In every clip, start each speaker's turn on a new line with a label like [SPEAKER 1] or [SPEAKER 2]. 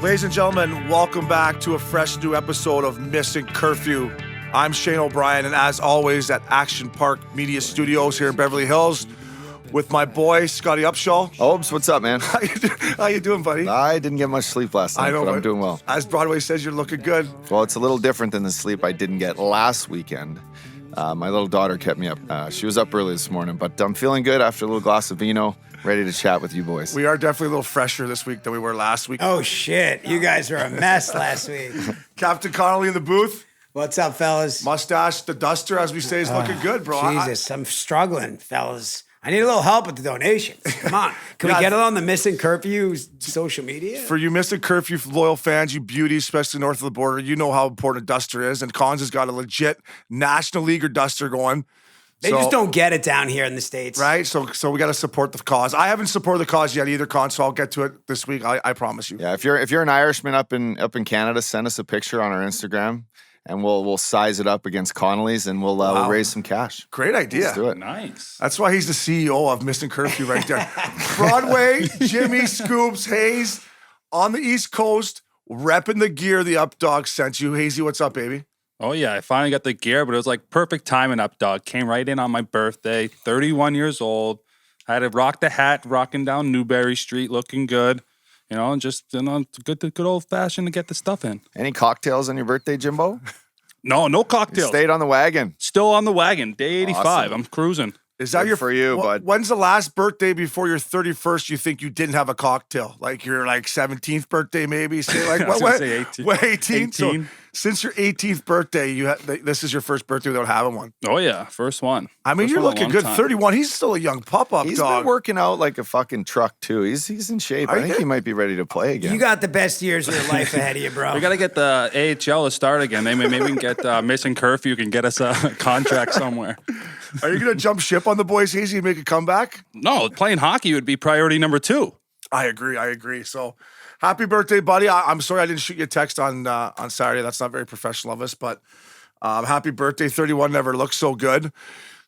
[SPEAKER 1] Ladies and gentlemen, welcome back to a fresh new episode of Missin Curfew. I'm Shane O'Brien, and as always at Action Park Media Studios here in Beverly Hills with my boy, Scotty Upshaw.
[SPEAKER 2] Obes, what's up, man?
[SPEAKER 1] How you doing, buddy?
[SPEAKER 2] I didn't get much sleep last night, but I'm doing well.
[SPEAKER 1] As Broadway says, you're looking good.
[SPEAKER 2] Well, it's a little different than the sleep I didn't get last weekend. My little daughter kept me up. She was up early this morning, but I'm feeling good after a little glass of vino, ready to chat with you boys.
[SPEAKER 1] We are definitely a little fresher this week than we were last week.
[SPEAKER 3] Oh, shit. You guys were a mess last week.
[SPEAKER 1] Captain Connolly in the booth.
[SPEAKER 3] What's up, fellas?
[SPEAKER 1] Mustache, the duster, as we say, is looking good, bro.
[SPEAKER 3] Jesus, I'm struggling, fellas. I need a little help with the donations. Come on. Can we get it on the Missin Curfew social media?
[SPEAKER 1] For you Missin Curfew loyal fans, you beauties, especially north of the border, you know how important a duster is. And Cons has got a legit National Leaguer duster going.
[SPEAKER 3] They just don't get it down here in the States.
[SPEAKER 1] Right? So we got to support the cause. I haven't supported the cause yet either, Con, so I'll get to it this week. I promise you.
[SPEAKER 2] Yeah, if you're an Irishman up in Canada, send us a picture on our Instagram. And we'll size it up against Connolly's, and we'll raise some cash.
[SPEAKER 1] Great idea.
[SPEAKER 2] Let's do it.
[SPEAKER 4] Nice.
[SPEAKER 1] That's why he's the CEO of Missin Curfew right there. Broadway, Jimmy, Scoops, Hayes on the East Coast, repping the gear the Up Dog sent you. Hazy, what's up, baby?
[SPEAKER 4] Oh, yeah. I finally got the gear, but it was like perfect timing up, dog. Came right in on my birthday, 31 years old. I had to rock the hat, rocking down Newberry Street, looking good. You know, just good old fashioned to get the stuff in.
[SPEAKER 2] Any cocktails on your birthday, Jimbo?
[SPEAKER 4] No cocktails.
[SPEAKER 2] You stayed on the wagon.
[SPEAKER 4] Still on the wagon. Day 85.
[SPEAKER 2] Awesome.
[SPEAKER 4] I'm cruising.
[SPEAKER 1] Is that
[SPEAKER 2] Good for you, bud?
[SPEAKER 1] When's the last birthday before your 31st you think you didn't have a cocktail? Like your 17th birthday maybe? Say like
[SPEAKER 4] I was gonna say 18.
[SPEAKER 1] 18? So since your 18th birthday, this is your first birthday without having one.
[SPEAKER 4] Oh, yeah. First one.
[SPEAKER 1] I mean,
[SPEAKER 4] First
[SPEAKER 1] you're
[SPEAKER 4] one in a
[SPEAKER 1] looking
[SPEAKER 4] long
[SPEAKER 1] good.
[SPEAKER 4] time.
[SPEAKER 1] 31. He's still a young pop-up
[SPEAKER 2] He's
[SPEAKER 1] dog.
[SPEAKER 2] been working out like a fucking truck, too. He's in shape. I think he might be ready to play again.
[SPEAKER 3] You got the best years of your life ahead of you, bro.
[SPEAKER 4] We got to get the AHL to start again. Maybe we can get Missin Curfew can get us a contract somewhere.
[SPEAKER 1] Are you going to jump ship on the boys, Hazy, and make a comeback?
[SPEAKER 4] No, playing hockey would be priority number 2.
[SPEAKER 1] I agree. So, happy birthday, buddy. I'm sorry I didn't shoot you a text on Saturday. That's not very professional of us, but happy birthday. 31 never looked so good.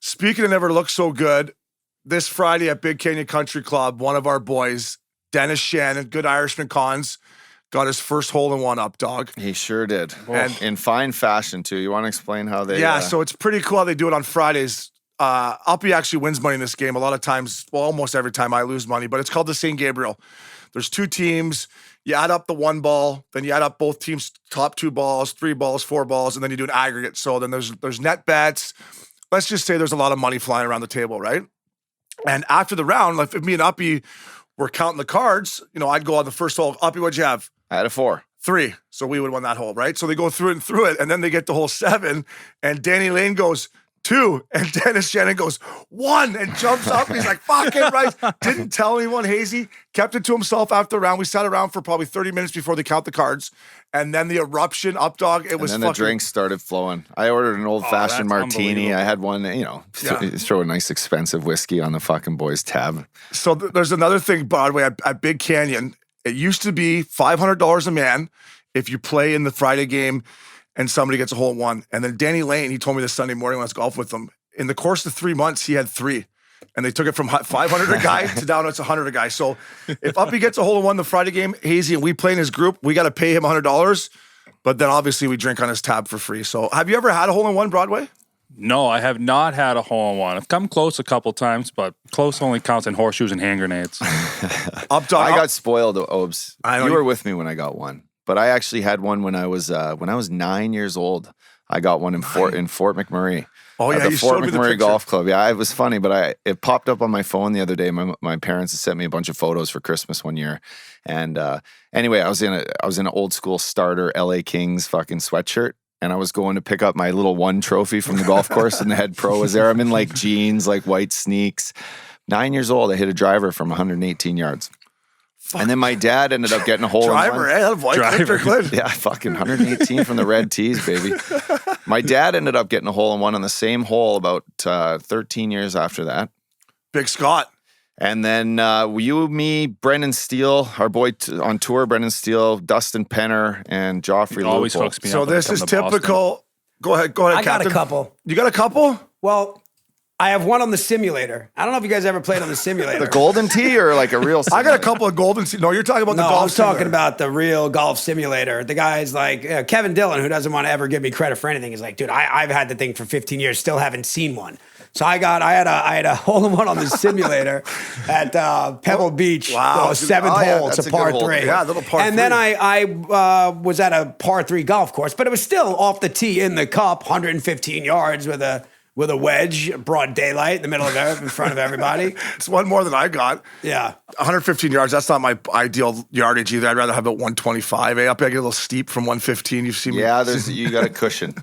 [SPEAKER 1] Speaking of never looked so good, this Friday at Big Canyon Country Club, one of our boys, Dennis Shannon, good Irishman Cons, got his first hole-in-one up, dog.
[SPEAKER 2] He sure did.
[SPEAKER 1] And
[SPEAKER 2] in fine fashion, too. You want to explain how they...
[SPEAKER 1] Yeah, so it's pretty cool how they do it on Fridays. Uppy actually wins money in this game. A lot of times, well, almost every time I lose money, but it's called the St. Gabriel. There's 2 teams. You add up the 1 ball, then you add up both teams' top 2 balls, 3 balls, 4 balls, and then you do an aggregate. So then there's net bets. Let's just say there's a lot of money flying around the table, right? And after the round, like if me and Uppy were counting the cards, I'd go on the first hole. Uppy, what'd you have?
[SPEAKER 2] I had a 4.
[SPEAKER 1] 3. So we would win that hole, right? So they go through it, and then they get to hole 7, and Danny Lane goes 2, and Dennis Shannon goes 1 and jumps up. He's like, fucking right. Didn't tell anyone, Hazy. Kept it to himself after the round. We sat around for probably 30 minutes before they count the cards. And then the eruption, up dog, it was
[SPEAKER 2] and then the drinks started flowing. I ordered an old-fashioned martini. I had one, throw a nice expensive whiskey on the fucking boys' tab.
[SPEAKER 1] So there's another thing, Broadway, at Big Canyon. It used to be $500 a man if you play in the Friday game and somebody gets a hole in one. And then Danny Lane, he told me this Sunday morning when I was golf with him, in the course of 3 months, he had 3. And they took it from 500 a guy to down to 100 a guy. So if Uppy gets a hole in one the Friday game, Hazy, and we play in his group, we got to pay him $100. But then obviously we drink on his tab for free. So have you ever had a hole in one, Broadway?
[SPEAKER 4] No, I have not had a hole in one. I've come close a couple times, but close only counts in horseshoes and hand grenades.
[SPEAKER 1] Up dog.
[SPEAKER 2] I got spoiled, Obes.
[SPEAKER 1] I know
[SPEAKER 2] You were with me when I got one. But I actually had one when I was 9 years old. I got one in Fort McMurray.
[SPEAKER 1] Oh, yeah,
[SPEAKER 2] the
[SPEAKER 1] you
[SPEAKER 2] Fort
[SPEAKER 1] showed me the
[SPEAKER 2] McMurray
[SPEAKER 1] picture.
[SPEAKER 2] Golf Club. Yeah, it was funny, but it popped up on my phone the other day. My parents had sent me a bunch of photos for Christmas one year, and anyway, I was in an old school starter LA Kings fucking sweatshirt, and I was going to pick up my little 1 trophy from the golf course, and the head pro was there. I'm in like jeans, like white sneaks. 9 years old, I hit a driver from 118 yards.
[SPEAKER 1] Fuck.
[SPEAKER 2] And then my dad ended up getting a hole
[SPEAKER 1] Driver,
[SPEAKER 2] in one.
[SPEAKER 4] Driver.
[SPEAKER 2] Yeah, fucking 118 from the red tees, baby. My dad ended up getting a hole in one on the same hole about 13 years after that.
[SPEAKER 1] Big Scott.
[SPEAKER 2] And then you, me, Brendan Steele, our boy on tour, Brendan Steele, Dustin Penner, and Joffrey
[SPEAKER 4] He always
[SPEAKER 2] Lupul.
[SPEAKER 4] hooks me
[SPEAKER 1] So
[SPEAKER 4] up when I
[SPEAKER 1] this
[SPEAKER 4] come
[SPEAKER 1] is
[SPEAKER 4] to Boston.
[SPEAKER 1] typical. Go ahead,
[SPEAKER 3] I got
[SPEAKER 1] Captain.
[SPEAKER 3] a couple.
[SPEAKER 1] You got a couple?
[SPEAKER 3] Well, I have one on the simulator. I don't know if you guys ever played on the simulator.
[SPEAKER 2] The golden tee or like a real
[SPEAKER 1] I got a couple of golden. No, you're talking about the golf.
[SPEAKER 3] I was talking about the real golf simulator. The guy's like Kevin Dillon, who doesn't want to ever give me credit for anything, is like, dude, I've had the thing for 15 years, still haven't seen one. So I had a hole-in-one on the simulator at Pebble Beach.
[SPEAKER 1] Wow,
[SPEAKER 3] seventh hole. It's a par three.
[SPEAKER 1] Yeah, little par
[SPEAKER 3] and
[SPEAKER 1] three.
[SPEAKER 3] then I was at a par three golf course, but it was still off the tee in the cup, 115 yards with a wedge, broad daylight in the middle of in front of everybody.
[SPEAKER 1] It's one more than I got.
[SPEAKER 3] Yeah.
[SPEAKER 1] 115 yards. That's not my ideal yardage either. I'd rather have about 125. Up I get a little steep from 115. You've seen me.
[SPEAKER 2] Yeah, you got a cushion.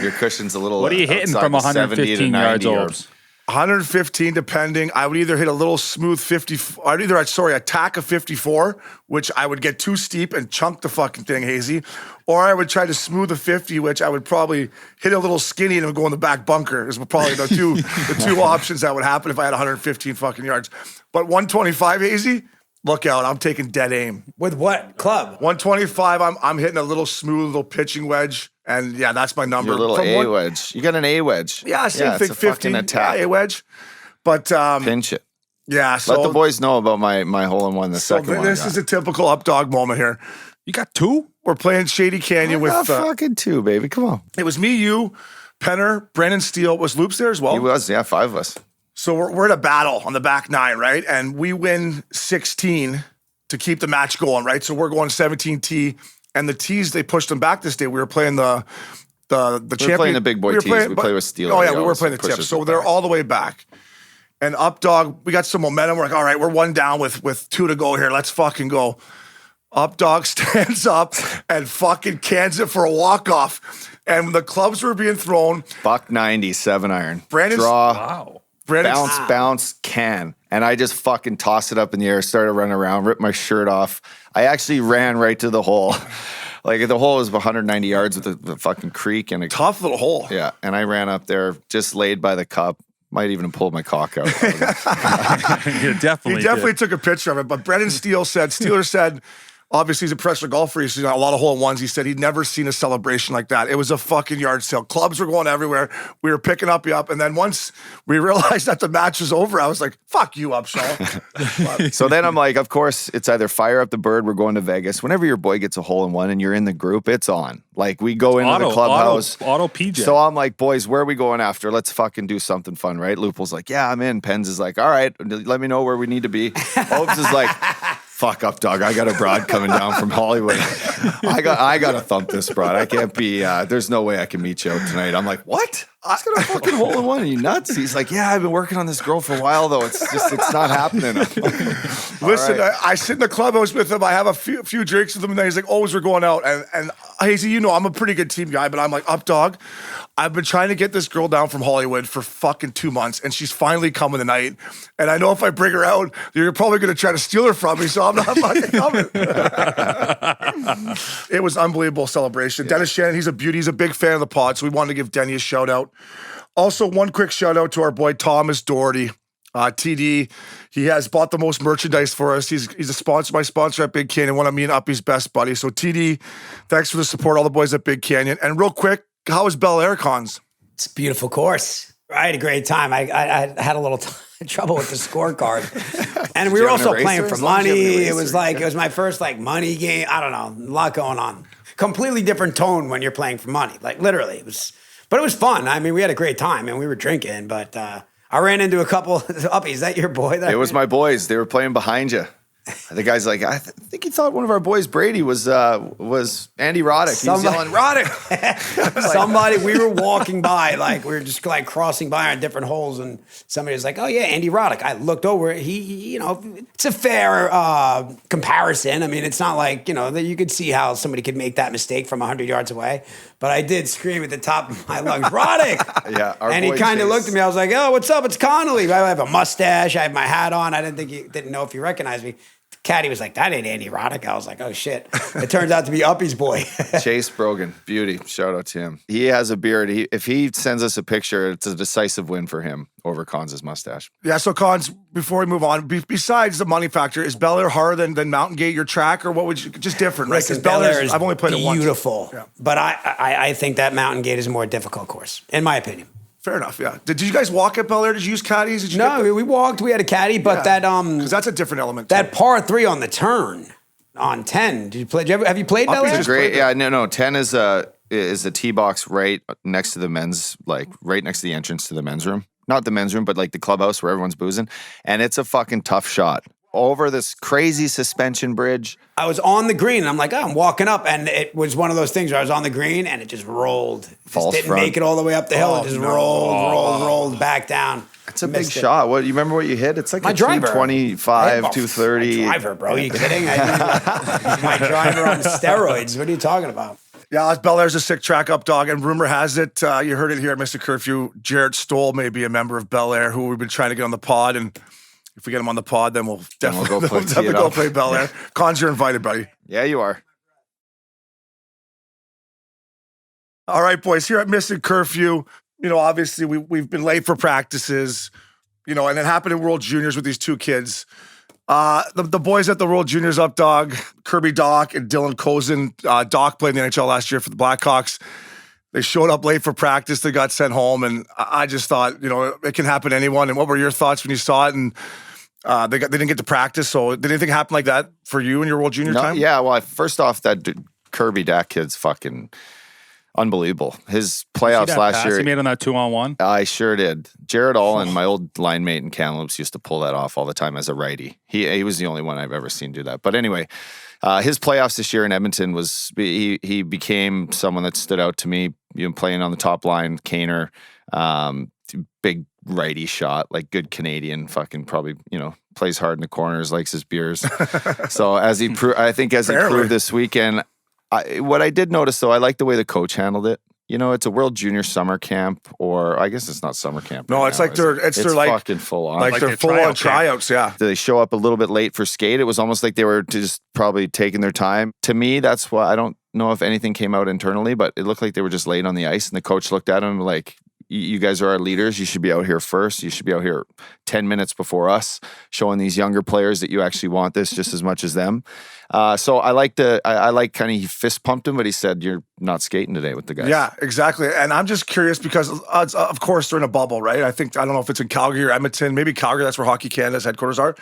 [SPEAKER 2] Your cushion's a little.
[SPEAKER 4] What are you hitting from 115 yards old?
[SPEAKER 1] 115, depending. I would either hit a little smooth 50. I'd either attack a 54, which I would get too steep and chunk the fucking thing hazy, or I would try to smooth a 50, which I would probably hit a little skinny and it would go in the back bunker. Is probably the two options that would happen if I had 115 fucking yards. But 125 hazy, look out! I'm taking dead aim.
[SPEAKER 3] With what club?
[SPEAKER 1] 125. I'm hitting a little smooth little pitching wedge. And yeah, that's my number.
[SPEAKER 2] Your little wedge. You got an A wedge.
[SPEAKER 1] Yeah, same thing.
[SPEAKER 2] It's a
[SPEAKER 1] 15
[SPEAKER 2] attack.
[SPEAKER 1] A wedge. But
[SPEAKER 2] pinch it.
[SPEAKER 1] Yeah. So
[SPEAKER 2] let the boys know about my hole in one. The second one.
[SPEAKER 1] This is a typical up dog moment here.
[SPEAKER 4] You got two?
[SPEAKER 1] We're playing Shady Canyon with
[SPEAKER 2] fucking two, baby. Come on.
[SPEAKER 1] It was me, you, Penner, Brandon Steele. Was Loops there as well?
[SPEAKER 2] He was. Yeah, 5 of us.
[SPEAKER 1] So we're in a battle on the back 9, right? And we win 16 to keep the match going, right? So we're going 17T. And the tees, they pushed them back this day. We were playing the champion.
[SPEAKER 2] We were playing the big boy tees. We play with Steel.
[SPEAKER 1] Oh, yeah, we were playing the tips. So they're all the way back. And up dog, we got some momentum. We're like, all right, we're one down with 2 to go here. Let's fucking go. Up dog stands up and fucking cans it for a walk-off. And when the clubs were being thrown.
[SPEAKER 2] Buck 90, 7-iron.
[SPEAKER 1] Brandon's,
[SPEAKER 2] draw.
[SPEAKER 4] Wow.
[SPEAKER 2] Bounce, can. And I just fucking tossed it up in the air, started running around, ripped my shirt off. I actually ran right to the hole. Like the hole was 190 yards with the fucking creek and a
[SPEAKER 1] tough little hole.
[SPEAKER 2] Yeah. And I ran up there, just laid by the cup. Might even have pulled my cock out.
[SPEAKER 4] You definitely
[SPEAKER 1] took a picture of it. But Brendan Steele said, obviously he's a professional golfer. He's seen a lot of hole-in-ones. He said he'd never seen a celebration like that. It was a fucking yard sale. Clubs were going everywhere. We were picking you up. And then once we realized that the match was over, I was like, fuck you, Upshaw.
[SPEAKER 2] So then I'm like, of course, it's either fire up the bird, we're going to Vegas. Whenever your boy gets a hole-in-one and you're in the group, it's on. Like we go into the clubhouse.
[SPEAKER 4] Auto PJ.
[SPEAKER 2] So I'm like, boys, where are we going after? Let's fucking do something fun, right? Lupo's like, yeah, I'm in. Pens is like, all right, let me know where we need to be. Obes is like, fuck up, dog. I got a broad coming down from Hollywood. I got to thump this broad. I can't be, there's no way I can meet you out tonight. I'm like, what? I was gonna fucking hole in one. Are you nuts? He's like, yeah, I've been working on this girl for a while though. It's not happening.
[SPEAKER 1] Listen, right. I sit in the clubhouse with him. I have a few drinks with him, and then he's like, always we're going out. And Hazy, you know, I'm a pretty good team guy, but I'm like, up dog. I've been trying to get this girl down from Hollywood for fucking 2 months, and she's finally coming tonight. And I know if I bring her out, you're probably gonna try to steal her from me, so I'm not fucking coming. It was unbelievable celebration. Yeah. Dennis Shannon, he's a beauty. He's a big fan of the pod, so we wanted to give Denny a shout out. Also, one quick shout out to our boy Thomas Doherty, TD. He has bought the most merchandise for us. He's a sponsor, my sponsor at Big Canyon, one of me and Uppy's best buddies. So TD, thanks for the support, all the boys at Big Canyon. And real quick, how was Bel Air Cons?
[SPEAKER 3] It's a beautiful course. I had a great time. I had a little trouble with the scorecard, and we were also playing for money. It was my first money game. I don't know, a lot going on. Completely different tone when you're playing for money. Like literally, it was. But it was fun. I mean, we had a great time, and we were drinking. But I ran into a couple. Uppy, is that your boy?
[SPEAKER 2] It was my boys. They were playing behind you. The guy's like, I think he thought one of our boys, Brady, was Andy Roddick. He was yelling, Roddick!
[SPEAKER 3] Somebody, we were walking by, we were just crossing by on different holes, and somebody was like, oh yeah, Andy Roddick. I looked over, he it's a fair comparison. I mean, it's not like, that you could see how somebody could make that mistake from 100 yards away. But I did scream at the top of my lungs, Roddick!
[SPEAKER 2] Yeah,
[SPEAKER 3] and he kind of looked at me. I was like, oh, what's up? It's Connolly. I have a mustache. I have my hat on. I didn't know if you recognized me. Caddy was like, that ain't Andy Roddick. I was like, oh shit. It turns out to be Uppy's boy.
[SPEAKER 2] Chase Brogan, beauty. Shout out to him. He has a beard. If he sends us a picture, it's a decisive win for him over Cons' mustache.
[SPEAKER 1] Yeah, so Cons, before we move on, besides the money factor, is Bel Air harder than Mountain Gate, your track, or what would you, just different, right? Because Bel Air is, I've only played it once.
[SPEAKER 3] Beautiful. Yeah. But I think that Mountain Gate is a more difficult course, in my opinion.
[SPEAKER 1] Fair enough, yeah. Did you guys walk at Bel Air? Did you use caddies? Did you
[SPEAKER 3] No, we walked. We had a caddy, but
[SPEAKER 1] because that's a different element.
[SPEAKER 3] that par 3 on the turn on 10. Did you play? Have you played Bel Air?
[SPEAKER 2] It's great. Yeah, no. 10 is a tee box right next to the men's, like right next to the entrance to the men's room. Not the men's room, but like the clubhouse where everyone's boozing. And it's a fucking tough shot over this crazy suspension bridge.
[SPEAKER 3] I was on the green, and I'm like, I'm walking up, and it was one of those things where I was on the green, and it just rolled. Just didn't make it all the way up the hill. It just rolled back down.
[SPEAKER 2] It's a big shot. What you remember what you hit? It's like
[SPEAKER 3] my
[SPEAKER 2] a
[SPEAKER 3] driver.
[SPEAKER 2] 225, 230.
[SPEAKER 3] My driver, bro. Are you kidding? My driver on steroids. What are you talking about?
[SPEAKER 1] Yeah, Bel Air's a sick track up, dog. And rumor has it, you heard it here at Mr. Curfew, Jarrett Stoll may be a member of Bel Air, who we've been trying to get on the pod. And if we get him on the pod, then we'll definitely go play Bel Air. Cons, you're invited, buddy.
[SPEAKER 2] Yeah, you are.
[SPEAKER 1] All right, boys, here at Mr. Curfew, obviously we've been late for practices, and it happened in World Juniors with these two kids. The boys at the World Juniors up, dog, Kirby Doc and Dylan Cozen. Doc played in the NHL last year for the Blackhawks. They showed up late for practice. They got sent home, and I just thought, it can happen to anyone. And what were your thoughts when you saw it? And they didn't get to practice. So did anything happen like that for you in your World Junior time?
[SPEAKER 2] Yeah, well, first off, that Kirby Doc kid's fucking unbelievable. His playoffs last year.
[SPEAKER 4] He made on that 2-on-1.
[SPEAKER 2] I sure did. Jared Allen, my old line mate in Cannadips, used to pull that off all the time as a righty. He was the only one I've ever seen do that. But anyway, his playoffs this year in Edmonton he became someone that stood out to me. Playing on the top line, Kaner, big righty shot, like good Canadian, fucking probably plays hard in the corners, likes his beers. So as he proved this weekend. What I did notice, though, I like the way the coach handled it. It's a World Junior summer camp, or I guess it's not summer camp.
[SPEAKER 1] No, it's like they're
[SPEAKER 2] fucking full on.
[SPEAKER 1] Like they're full on tryouts, yeah.
[SPEAKER 2] They show up a little bit late for skate. It was almost like they were just probably taking their time. To me, that's why I don't know if anything came out internally, but it looked like they were just late on the ice, and the coach looked at him like, you guys are our leaders. You should be out here first. You should be out here 10 minutes before us, showing these younger players that you actually want this just as much as them. So I like kind of, he fist pumped him, but he said, you're not skating today with the guys.
[SPEAKER 1] Yeah, exactly. And I'm just curious because, of course, they're in a bubble, right? I don't know if it's in Calgary or Edmonton, maybe Calgary, that's where Hockey Canada's headquarters are.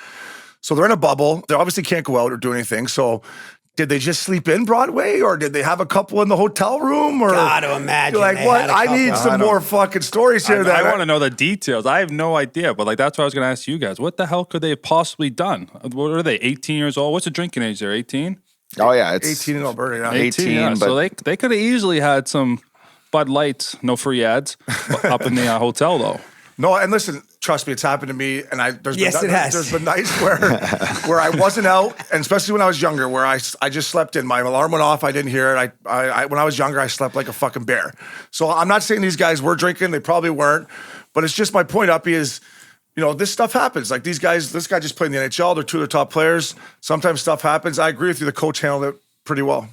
[SPEAKER 1] So they're in a bubble. They obviously can't go out or do anything. So did they just sleep in Broadway, or did they have a couple in the hotel room? Or
[SPEAKER 3] gotta imagine.
[SPEAKER 1] Like, what? I need some more fucking stories here.
[SPEAKER 4] I want to know the details. I have no idea, but that's what I was going to ask you guys. What the hell could they have possibly done? What are they? 18 years old? What's the drinking age there? 18?
[SPEAKER 2] Oh yeah, it's
[SPEAKER 1] 18 in Alberta. Yeah.
[SPEAKER 2] 18.
[SPEAKER 4] Yeah.
[SPEAKER 2] But
[SPEAKER 4] so they could have easily had some Bud Lights, no free ads, up in the hotel though.
[SPEAKER 1] No, and listen, trust me, it's happened to me, and there's been nights where I wasn't out, and especially when I was younger, where I just slept in. My alarm went off, I didn't hear it. I when I was younger, I slept like a fucking bear. So I'm not saying these guys were drinking, they probably weren't, but it's just my point up is, this stuff happens. Like these guys, this guy just played in the NHL, they're two of the top players. Sometimes stuff happens. I agree with you, the coach handled it pretty well.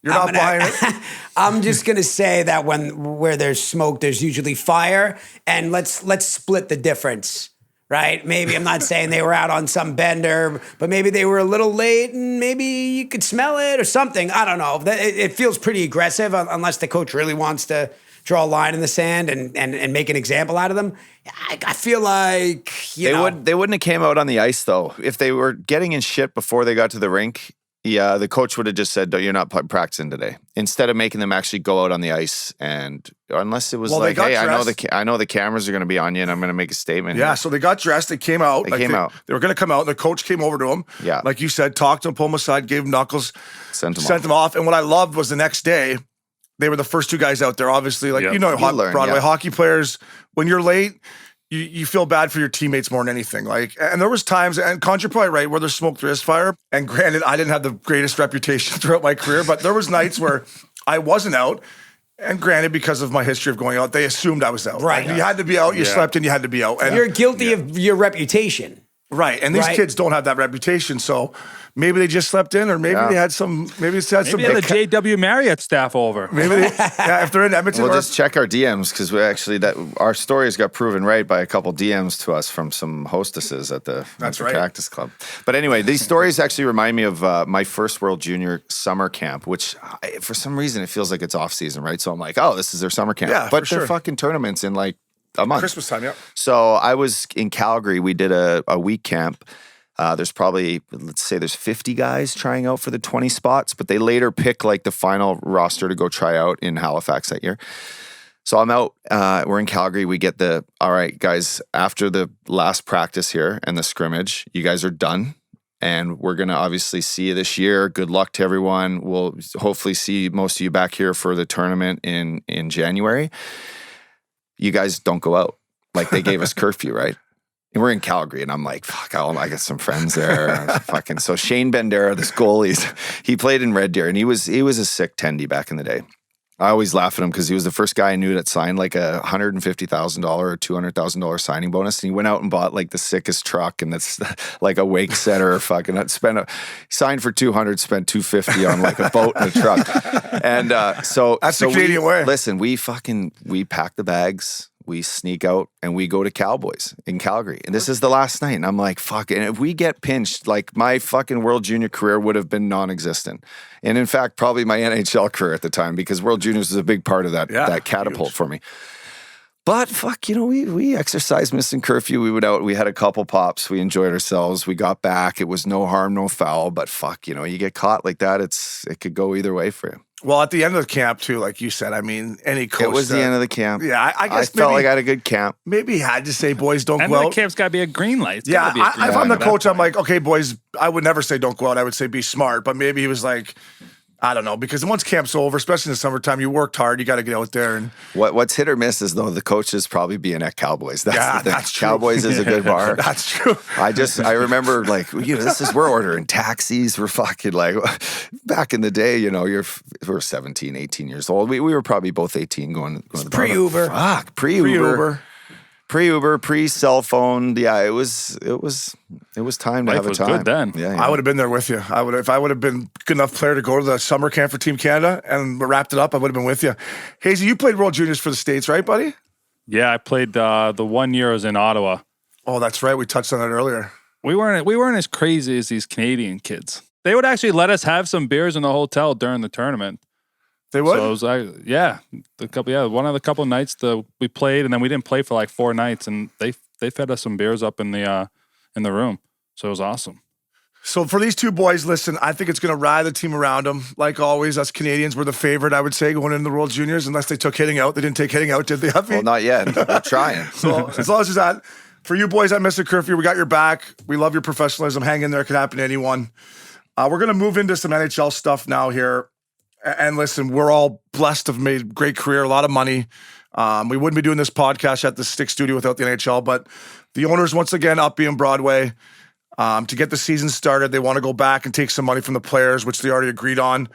[SPEAKER 1] You're not buying it?
[SPEAKER 3] I'm just gonna say that where there's smoke, there's usually fire, and let's split the difference, right? Maybe I'm not saying they were out on some bender, but maybe they were a little late, and maybe you could smell it or something. I don't know. It feels pretty aggressive unless the coach really wants to draw a line in the sand and make an example out of them. I feel like they
[SPEAKER 2] wouldn't have came out on the ice though if they were getting in shit before they got to the rink. Yeah, the coach would have just said, "You're not practicing today," instead of making them actually go out on the ice. And unless it was "Hey, I know the cameras are going to be on you, and I'm going to make a statement."
[SPEAKER 1] Yeah, so they got dressed. They came out.
[SPEAKER 2] They were
[SPEAKER 1] going to come out. The coach came over to them.
[SPEAKER 2] Yeah,
[SPEAKER 1] like you said, talked to him, pulled him aside, gave him knuckles,
[SPEAKER 2] sent them
[SPEAKER 1] off. And what I loved was the next day, they were the first two guys out there. Obviously, Broadway hockey players. When you're late, you feel bad for your teammates more than anything. And there was times, and Con, you're probably right, where there's smoke, there is fire. And granted, I didn't have the greatest reputation throughout my career, but there was nights where I wasn't out. And granted, because of my history of going out, they assumed I was out.
[SPEAKER 3] Right.
[SPEAKER 1] You had to be out, you slept in, you had to be out. And
[SPEAKER 3] you're guilty of your reputation.
[SPEAKER 1] Right. And these kids don't have that reputation. So maybe they just slept in, or maybe they had some, maybe it's had some.
[SPEAKER 4] Maybe the JW Marriott staff over.
[SPEAKER 1] Maybe if they're in Edmonton.
[SPEAKER 2] We'll just check our DMs, because we actually, that our stories got proven right by a couple DMs to us from some hostesses at the Cactus Club. But anyway, these stories actually remind me of my first World Junior summer camp, which for some reason it feels like it's off season, right? So I'm like, oh, this is their summer camp.
[SPEAKER 1] Yeah,
[SPEAKER 2] but they're fucking tournaments in like a month.
[SPEAKER 1] Christmas time, yeah.
[SPEAKER 2] So I was in Calgary. We did a week camp. There's probably, let's say there's 50 guys trying out for the 20 spots, but they later pick like the final roster to go try out in Halifax that year. So I'm out, we're in Calgary. We get all right, guys, after the last practice here and the scrimmage, you guys are done. And we're going to obviously see you this year. Good luck to everyone. We'll hopefully see most of you back here for the tournament in January. You guys don't go out. Like, they gave us curfew, right? And we're in Calgary, and I'm like, fuck, I got some friends there. Fucking, so Shane Bandera, this goalie, he played in Red Deer, and he was a sick tendy back in the day. I always laugh at him because he was the first guy I knew that signed like a $150,000 or $200,000 signing bonus, and he went out and bought like the sickest truck, and that's like a wake setter. Fucking signed for $200, spent $250 on like a boat and a truck, and so
[SPEAKER 1] that's the Canadian way.
[SPEAKER 2] Listen, we pack the bags. We sneak out and we go to Cowboys in Calgary. And this is the last night. And I'm like, fuck. And if we get pinched, like, my fucking World Junior career would have been non-existent. And in fact, probably my NHL career at the time, because World Juniors was a big part of that catapult for me. But fuck, we exercised Missin curfew. We went out, we had a couple pops, we enjoyed ourselves. We got back. It was no harm, no foul. But fuck, you get caught like that, it could go either way for you.
[SPEAKER 1] Well, at the end of the camp, too, like you said, I mean, any coach.
[SPEAKER 2] It was the end of the camp.
[SPEAKER 1] Yeah, I guess
[SPEAKER 2] I felt like I had a good camp.
[SPEAKER 1] Maybe he had to say, boys, don't
[SPEAKER 4] And
[SPEAKER 1] go
[SPEAKER 4] the
[SPEAKER 1] out.
[SPEAKER 4] camp's got to be a green light. It's
[SPEAKER 1] Yeah,
[SPEAKER 4] gotta be a green
[SPEAKER 1] if
[SPEAKER 4] light
[SPEAKER 1] I'm the
[SPEAKER 4] at that
[SPEAKER 1] coach, I'm
[SPEAKER 4] point.
[SPEAKER 1] like, okay, boys, I would never say don't go out. I would say be smart. But maybe he was like, I don't know, because once camp's over, especially in the summertime, you worked hard. You got to get out there. And
[SPEAKER 2] what's hit or miss is, though, the coaches probably being at Cowboys. That's the thing.
[SPEAKER 1] That's true.
[SPEAKER 2] Cowboys is a good bar.
[SPEAKER 1] That's true.
[SPEAKER 2] I remember, like, we're ordering taxis. We're fucking like, back in the day, we're 17, 18 years old. We were probably both 18 going to the
[SPEAKER 3] pre-Uber.
[SPEAKER 2] Fuck, pre-Uber. Pre-Uber, pre-cell phone. Yeah, it was time to
[SPEAKER 4] Life
[SPEAKER 2] have a
[SPEAKER 4] was
[SPEAKER 2] time.
[SPEAKER 4] good then.
[SPEAKER 2] Yeah.
[SPEAKER 1] I would have been there with you. If I would have been good enough player to go to the summer camp for Team Canada and wrapped it up, I would have been with you. Hazy, you played World Juniors for the States, right, buddy?
[SPEAKER 4] Yeah, I played the 1 year I was in Ottawa.
[SPEAKER 1] Oh, that's right. We touched on that earlier.
[SPEAKER 4] We weren't as crazy as these Canadian kids. They would actually let us have some beers in the hotel during the tournament.
[SPEAKER 1] They would?
[SPEAKER 4] So it was like, one of the couple nights we played, and then we didn't play for like 4 nights, and they fed us some beers up in the room. So it was awesome.
[SPEAKER 1] So for these two boys, listen, I think it's going to ride the team around them. Like always, us Canadians were the favorite, I would say, going into the World Juniors, unless they took hitting out. They didn't take hitting out, did they, Huffy?
[SPEAKER 2] Well, not yet. We're trying.
[SPEAKER 1] So as long as it's that. For you boys at Missin Curfew, we got your back. We love your professionalism. Hang in there. It could happen to anyone. We're going to move into some NHL stuff now here. And listen, we're all blessed to have made a great career, a lot of money. We wouldn't be doing this podcast at the Stick Studio without the NHL, but the owners, once again, up being Broadway, to get the season started, they want to go back and take some money from the players, which they already agreed on.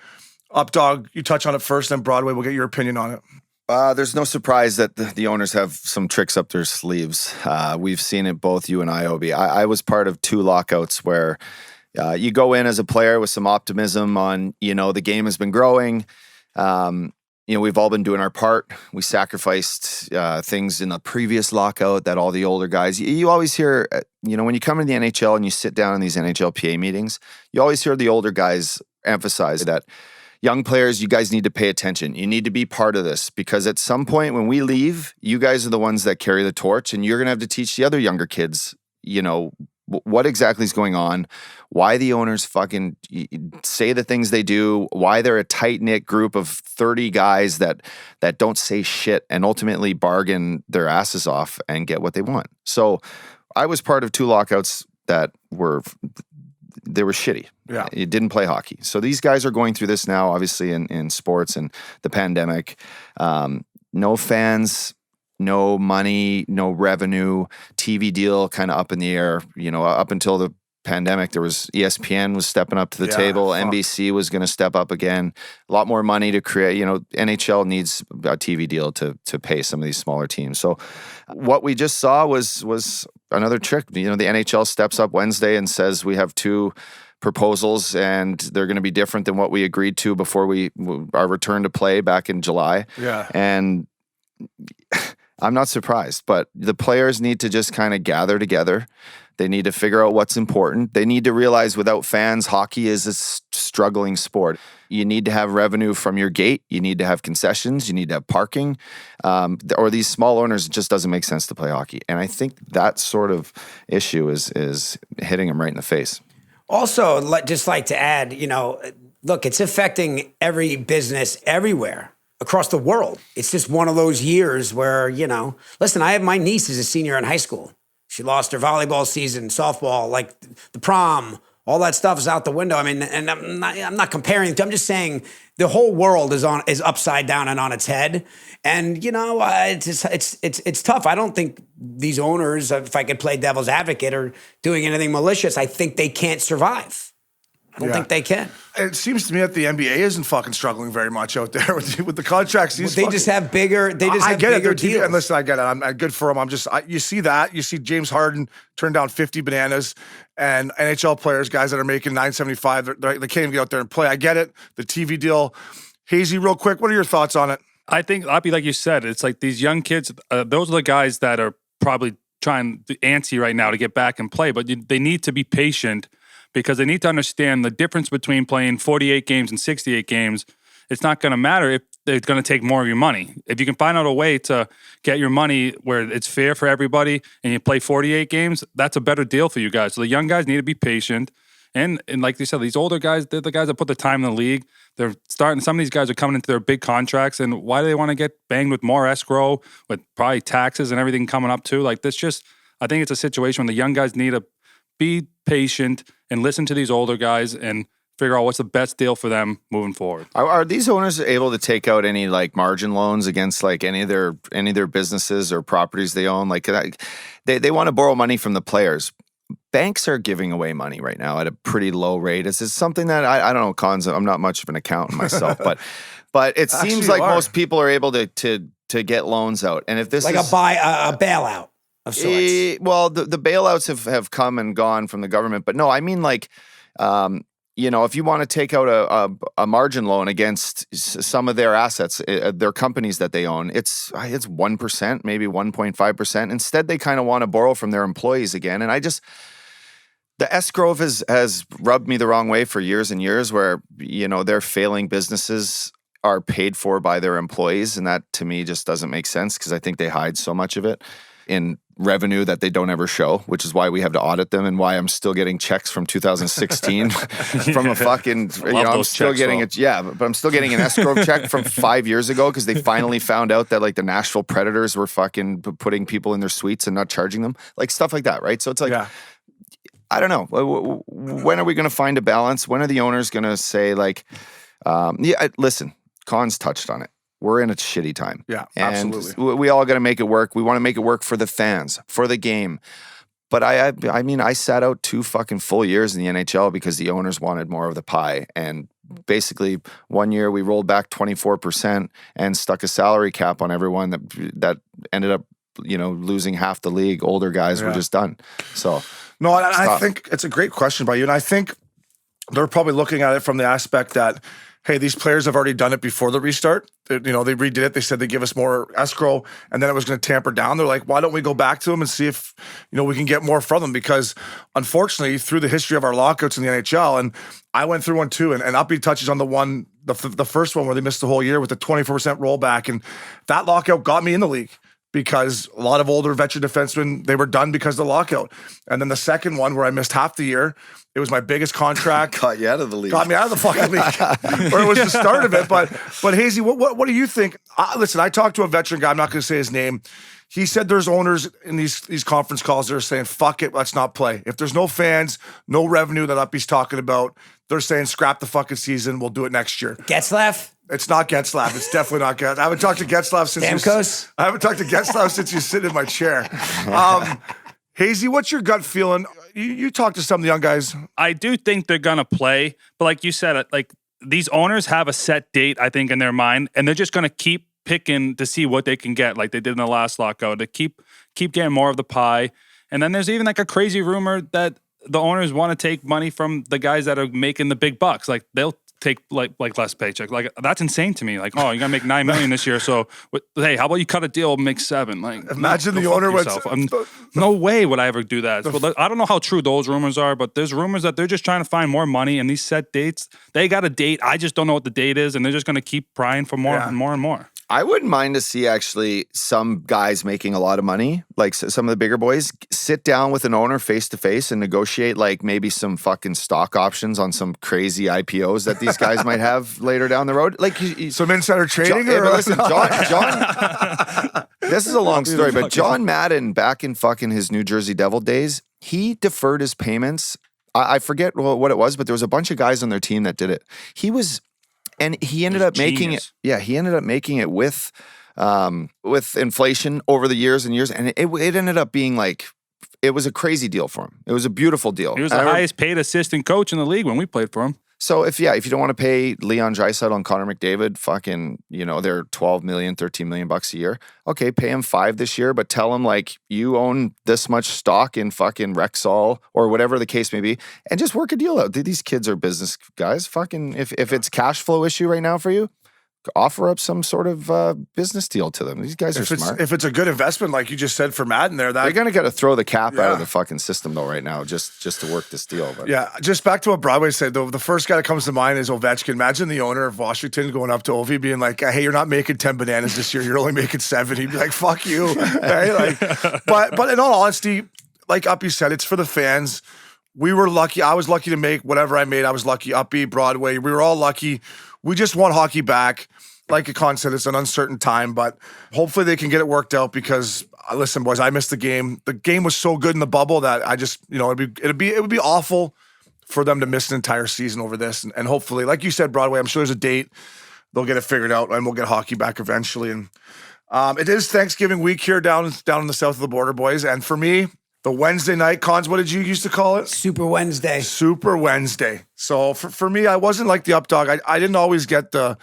[SPEAKER 1] Updog, you touch on it first, then Broadway, we'll get your opinion on it.
[SPEAKER 2] There's no surprise that the owners have some tricks up their sleeves. We've seen it, both you and I, Obi. I was part of 2 lockouts where you go in as a player with some optimism on, the game has been growing. We've all been doing our part. We sacrificed things in the previous lockout that all the older guys, you always hear, when you come into the NHL and you sit down in these NHLPA meetings, you always hear the older guys emphasize that young players, you guys need to pay attention. You need to be part of this, because at some point when we leave, you guys are the ones that carry the torch, and you're going to have to teach the other younger kids, what exactly is going on, why the owners fucking say the things they do, why they're a tight-knit group of 30 guys that don't say shit and ultimately bargain their asses off and get what they want. So I was part of 2 lockouts that were shitty.
[SPEAKER 1] Yeah.
[SPEAKER 2] It didn't play hockey. So these guys are going through this now, obviously, in sports and the pandemic. No fans, no money, no revenue, TV deal kind of up in the air. Up until the pandemic, there was ESPN was stepping up to the table. NBC was going to step up again. A lot more money to create. NHL needs a TV deal to pay some of these smaller teams. So what we just saw was another trick. The NHL steps up Wednesday and says we have 2 proposals and they're going to be different than what we agreed to before our return to play back in July.
[SPEAKER 1] Yeah.
[SPEAKER 2] And I'm not surprised, but the players need to just kind of gather together. They need to figure out what's important. They need to realize without fans, hockey is a struggling sport. You need to have revenue from your gate. You need to have concessions. You need to have parking. Or these small owners, it just doesn't make sense to play hockey. And I think that sort of issue is hitting them right in the face.
[SPEAKER 3] Also, just like to add, look, it's affecting every business everywhere across the world. It's just one of those years where, listen, I have my niece is a senior in high school. She lost her volleyball season, softball, like the prom, all that stuff is out the window. I mean, and I'm not comparing. I'm just saying the whole world is upside down and on its head. And it's tough. I don't think these owners, if I could play devil's advocate, are doing anything malicious. I think they can't survive. I don't think they can.
[SPEAKER 1] It seems to me that the NBA isn't fucking struggling very much out there with the contracts.
[SPEAKER 3] They just have bigger. They just have bigger deals.
[SPEAKER 1] And listen, I get it. I'm good for them. You see that. You see James Harden turn down 50 bananas, and NHL players, guys that are making $975, they can't even get out there and play. I get it. The TV deal. Hazy, real quick, what are your thoughts on it?
[SPEAKER 4] I think, Oppie, like you said, it's like these young kids. Those are the guys that are probably trying to antsy right now to get back and play, but they need to be patient. Because they need to understand the difference between playing 48 games and 68 games. It's not going to matter if they're going to take more of your money. If you can find out a way to get your money where it's fair for everybody and you play 48 games, that's a better deal for you guys. So the young guys need to be patient. And like you said, these older guys, they're the guys that put the time in the league. They're starting, some of these guys are coming into their big contracts. And why do they want to get banged with more escrow, with probably taxes and everything coming up too? Like this I think it's a situation when the young guys need to be patient and listen to these older guys and figure out what's the best deal for them moving forward.
[SPEAKER 2] Are these owners able to take out any like margin loans against like any of their businesses or properties they own? Like they want to borrow money from the players. Banks are giving away money right now at a pretty low rate. Is this something that I don't know, Cons? I'm not much of an accountant myself, but it seems like most people are able to get loans out. And if this
[SPEAKER 3] like
[SPEAKER 2] is
[SPEAKER 3] a bailout of sorts.
[SPEAKER 2] Well, the bailouts have come and gone from the government, but no, I mean like, if you want to take out a margin loan against some of their assets, their companies that they own, it's 1%, maybe 1.5%. Instead, they kind of want to borrow from their employees again. And the escrow has rubbed me the wrong way for years and years where, their failing businesses are paid for by their employees. And that to me just doesn't make sense because I think they hide so much of it in revenue that they don't ever show, which is why we have to audit them and why I'm still getting checks from 2016 from a fucking, I'm still getting but I'm still getting an escrow check from 5 years ago because they finally found out that like the Nashville Predators were fucking putting people in their suites and not charging them, like stuff like that, right? So it's like, I don't know. When are we going to find a balance? When are the owners going to say like, listen, Cons touched on it. We're in a shitty time.
[SPEAKER 1] Yeah,
[SPEAKER 2] and
[SPEAKER 1] absolutely.
[SPEAKER 2] We all got to make it work. We want to make it work for the fans, for the game. But I mean, I sat out 2 fucking full years in the NHL because the owners wanted more of the pie. And basically, one year we rolled back 24% and stuck a salary cap on everyone that ended up, losing half the league. Older guys were just done. So
[SPEAKER 1] no, I think it's a great question by you, and I think they're probably looking at it from the aspect that, hey, these players have already done it before the restart. They redid it. They said they'd give us more escrow, and then it was going to tamper down. They're like, why don't we go back to them and see if, we can get more from them? Because unfortunately, through the history of our lockouts in the NHL, and I went through one too, and Uppy touches on the first one where they missed the whole year with the 24% rollback, and that lockout got me in the league. Because a lot of older veteran defensemen, they were done because of the lockout. And then the second one where I missed half the year, it was my biggest contract.
[SPEAKER 2] Got you out of the league.
[SPEAKER 1] Got me out of the fucking league. Or it was the start of it. But Hazy, what do you think? Listen, I talked to a veteran guy. I'm not going to say his name. He said there's owners in these conference calls that are saying, fuck it, let's not play. If there's no fans, no revenue that Uppy's talking about, they're saying scrap the fucking season. We'll do it next year.
[SPEAKER 3] Getzlaff?
[SPEAKER 1] It's not Getzlaff. It's definitely not Getzlaff. I haven't talked to Getzlaff since you sit in my chair. Hazy, what's your gut feeling? You talk to some of the young guys.
[SPEAKER 4] I do think they're gonna play, but like you said, like these owners have a set date, I think, in their mind, and they're just gonna keep picking to see what they can get, like they did in the last lockout, to keep getting more of the pie. And then there's even like a crazy rumor that the owners want to take money from the guys that are making the big bucks. Like they'll take like less paycheck. Like that's insane to me. Like, oh, you gotta make $9 million this year. So hey, how about you cut a deal and make $7 million? Like,
[SPEAKER 1] imagine the owner would.
[SPEAKER 4] No way would I ever do that. Well, I don't know how true those rumors are, but there's rumors that they're just trying to find more money, and these set dates, they got a date. I just don't know what the date is, and they're just gonna keep prying for more and more and more.
[SPEAKER 2] I wouldn't mind to see actually some guys making a lot of money, like some of the bigger boys, sit down with an owner face to face and negotiate like maybe some fucking stock options on some crazy IPOs that these guys might have later down the road. Like
[SPEAKER 1] some insider trading.
[SPEAKER 2] Listen, John, this is a long story, but John Madden back in fucking his New Jersey Devil days, he deferred his payments. I forget what it was, but there was a bunch of guys on their team that did it. And he ended up making it. Yeah, he ended up making it with inflation over the years and years, and it ended up being like it was a crazy deal for him. It was a beautiful deal.
[SPEAKER 4] He was the highest paid assistant coach in the league when we played for him.
[SPEAKER 2] So if you don't want to pay Leon Draisaitl and Connor McDavid, fucking, they're $12 million, $13 million bucks a year. Okay, pay him $5 million this year, but tell him like you own this much stock in fucking Rexall or whatever the case may be, and just work a deal out. These kids are business guys. Fucking, if it's cash flow issue right now for you, offer up some sort of business deal to them. These guys are smart.
[SPEAKER 1] If it's a good investment, like you just said for Madden there,
[SPEAKER 2] they're going to get to throw the cap out of the fucking system though right now just to work this deal. But.
[SPEAKER 1] Yeah, just back to what Broadway said though, the first guy that comes to mind is Ovechkin. Imagine the owner of Washington going up to Ovi being like, hey, you're not making 10 bananas this year. You're only making 7. He'd be like, fuck you. Right? But in all honesty, like Uppy said, it's for the fans. We were lucky. I was lucky to make whatever I made. I was lucky. Uppy, Broadway. We were all lucky. We just want hockey back. Like Akon said, it's an uncertain time, but hopefully they can get it worked out because, listen, boys, I missed the game. The game was so good in the bubble that I just, it would be awful for them to miss an entire season over this. And hopefully, like you said, Broadway, I'm sure there's a date. They'll get it figured out and we'll get hockey back eventually. And it is Thanksgiving week here down in the south of the border, boys. And for me, the Wednesday night, Cons, what did you used to call it?
[SPEAKER 3] Super Wednesday.
[SPEAKER 1] Super Wednesday. So for me, I wasn't like the updog. I didn't always get the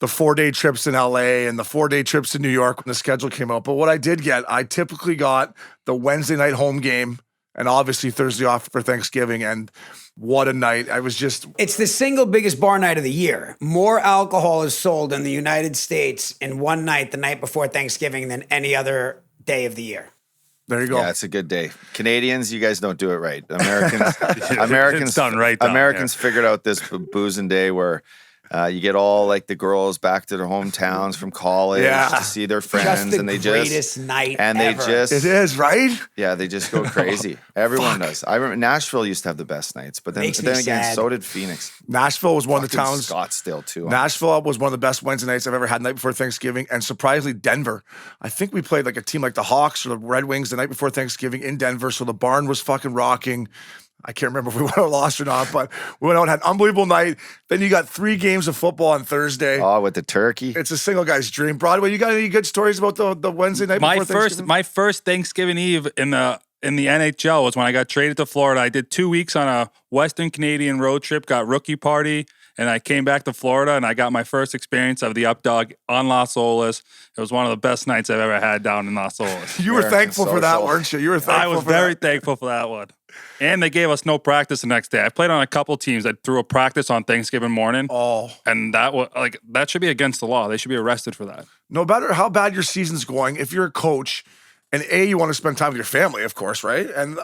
[SPEAKER 1] 4-day trips in LA and the 4-day trips to New York when the schedule came out. But what I did get, I typically got the Wednesday night home game and obviously Thursday off for Thanksgiving. And what a night. It's
[SPEAKER 3] the single biggest bar night of the year. More alcohol is sold in the United States in one night, the night before Thanksgiving, than any other day of the year.
[SPEAKER 1] There you go.
[SPEAKER 2] Yeah, it's a good day. Canadians, you guys don't do it right. Americans
[SPEAKER 4] done right.
[SPEAKER 2] Americans figured out this boozing day where you get all like the girls back to their hometowns from college to see their friends,
[SPEAKER 3] and they greatest night
[SPEAKER 2] and
[SPEAKER 3] ever.
[SPEAKER 2] It
[SPEAKER 1] is, right?
[SPEAKER 2] Yeah, they just go crazy. Everyone does. I remember Nashville used to have the best nights, but then again, so did Phoenix.
[SPEAKER 1] Nashville was one of the towns.
[SPEAKER 2] Scottsdale too.
[SPEAKER 1] Nashville was one of the best Wednesday nights I've ever had, night before Thanksgiving, and surprisingly, Denver. I think we played like a team like the Hawks or the Red Wings the night before Thanksgiving in Denver, so the barn was fucking rocking. I can't remember if we won or lost or not, but we went out and had an unbelievable night. Then you got 3 games of football on Thursday.
[SPEAKER 2] Oh, with the turkey.
[SPEAKER 1] It's a single guy's dream. Broadway, you got any good stories about the Wednesday night before Thanksgiving?
[SPEAKER 4] My first Thanksgiving Eve in the NHL was when I got traded to Florida. I did 2 weeks on a Western Canadian road trip, got rookie party, and I came back to Florida and I got my first experience of the Updog on Las Olas. It was one of the best nights I've ever had down in Las Olas.
[SPEAKER 1] You were thankful for that, weren't you?
[SPEAKER 4] I was very thankful for that one. And they gave us no practice the next day. I played on a couple teams that threw a practice on Thanksgiving morning.
[SPEAKER 1] Oh.
[SPEAKER 4] And that should be against the law. They should be arrested for that.
[SPEAKER 1] No matter how bad your season's going, if you're a coach and you want to spend time with your family, of course, right? And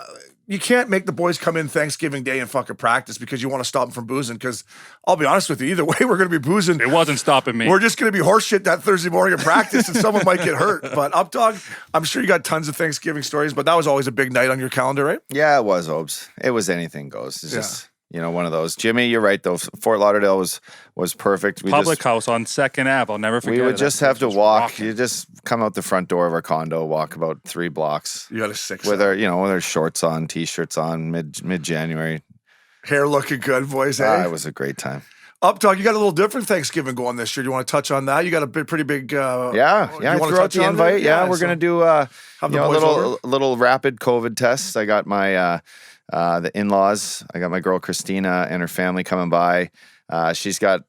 [SPEAKER 1] you can't make the boys come in Thanksgiving Day and fucking practice because you want to stop them from boozing. Because I'll be honest with you, either way, we're going to be boozing.
[SPEAKER 4] It wasn't stopping me.
[SPEAKER 1] We're just going to be horseshit that Thursday morning at practice and someone might get hurt. But Updog, I'm sure you got tons of Thanksgiving stories, but that was always a big night on your calendar, right?
[SPEAKER 2] Yeah, it was, Obes. It was anything goes. It's just... one of those. Jimmy, you're right, though. Fort Lauderdale was perfect.
[SPEAKER 4] Public house on 2nd Ave. I'll never forget it.
[SPEAKER 2] We would just have to walk. Rocking. You just come out the front door of our condo, walk about 3 blocks.
[SPEAKER 1] You got a 6
[SPEAKER 2] with our shorts on, T-shirts on, mid-January.
[SPEAKER 1] Hair looking good, boys, eh?
[SPEAKER 2] It was a great time.
[SPEAKER 1] Updog, you got a little different Thanksgiving going this year. Do you want to touch on that? You got a pretty big...
[SPEAKER 2] I threw out the invite. Yeah, we're going to do a little rapid COVID test. I got my... the in-laws, I got my girl Christina and her family coming by. She's got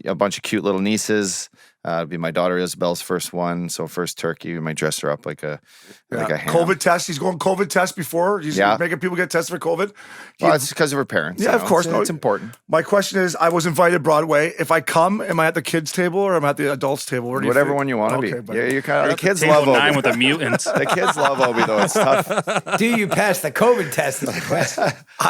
[SPEAKER 2] a bunch of cute little nieces. It'll be my daughter Isabel's first one, so first turkey. We might dress her up like a ham.
[SPEAKER 1] COVID test. He's going COVID test before. He's making people get tested for COVID.
[SPEAKER 2] Well, it's because of her parents.
[SPEAKER 1] Yeah, of course.
[SPEAKER 2] It's important.
[SPEAKER 1] My question is, I was invited Broadway. If I come, am I at the kids' table or am I at the adults' table?
[SPEAKER 2] Whatever one you want to be.
[SPEAKER 1] But
[SPEAKER 2] Yeah, you're kind of the kids
[SPEAKER 4] Table
[SPEAKER 2] love
[SPEAKER 4] 9
[SPEAKER 2] Obi.
[SPEAKER 4] with the mutants.
[SPEAKER 2] The kids love Obi though. It's tough.
[SPEAKER 3] Do you pass the COVID test? Is the question.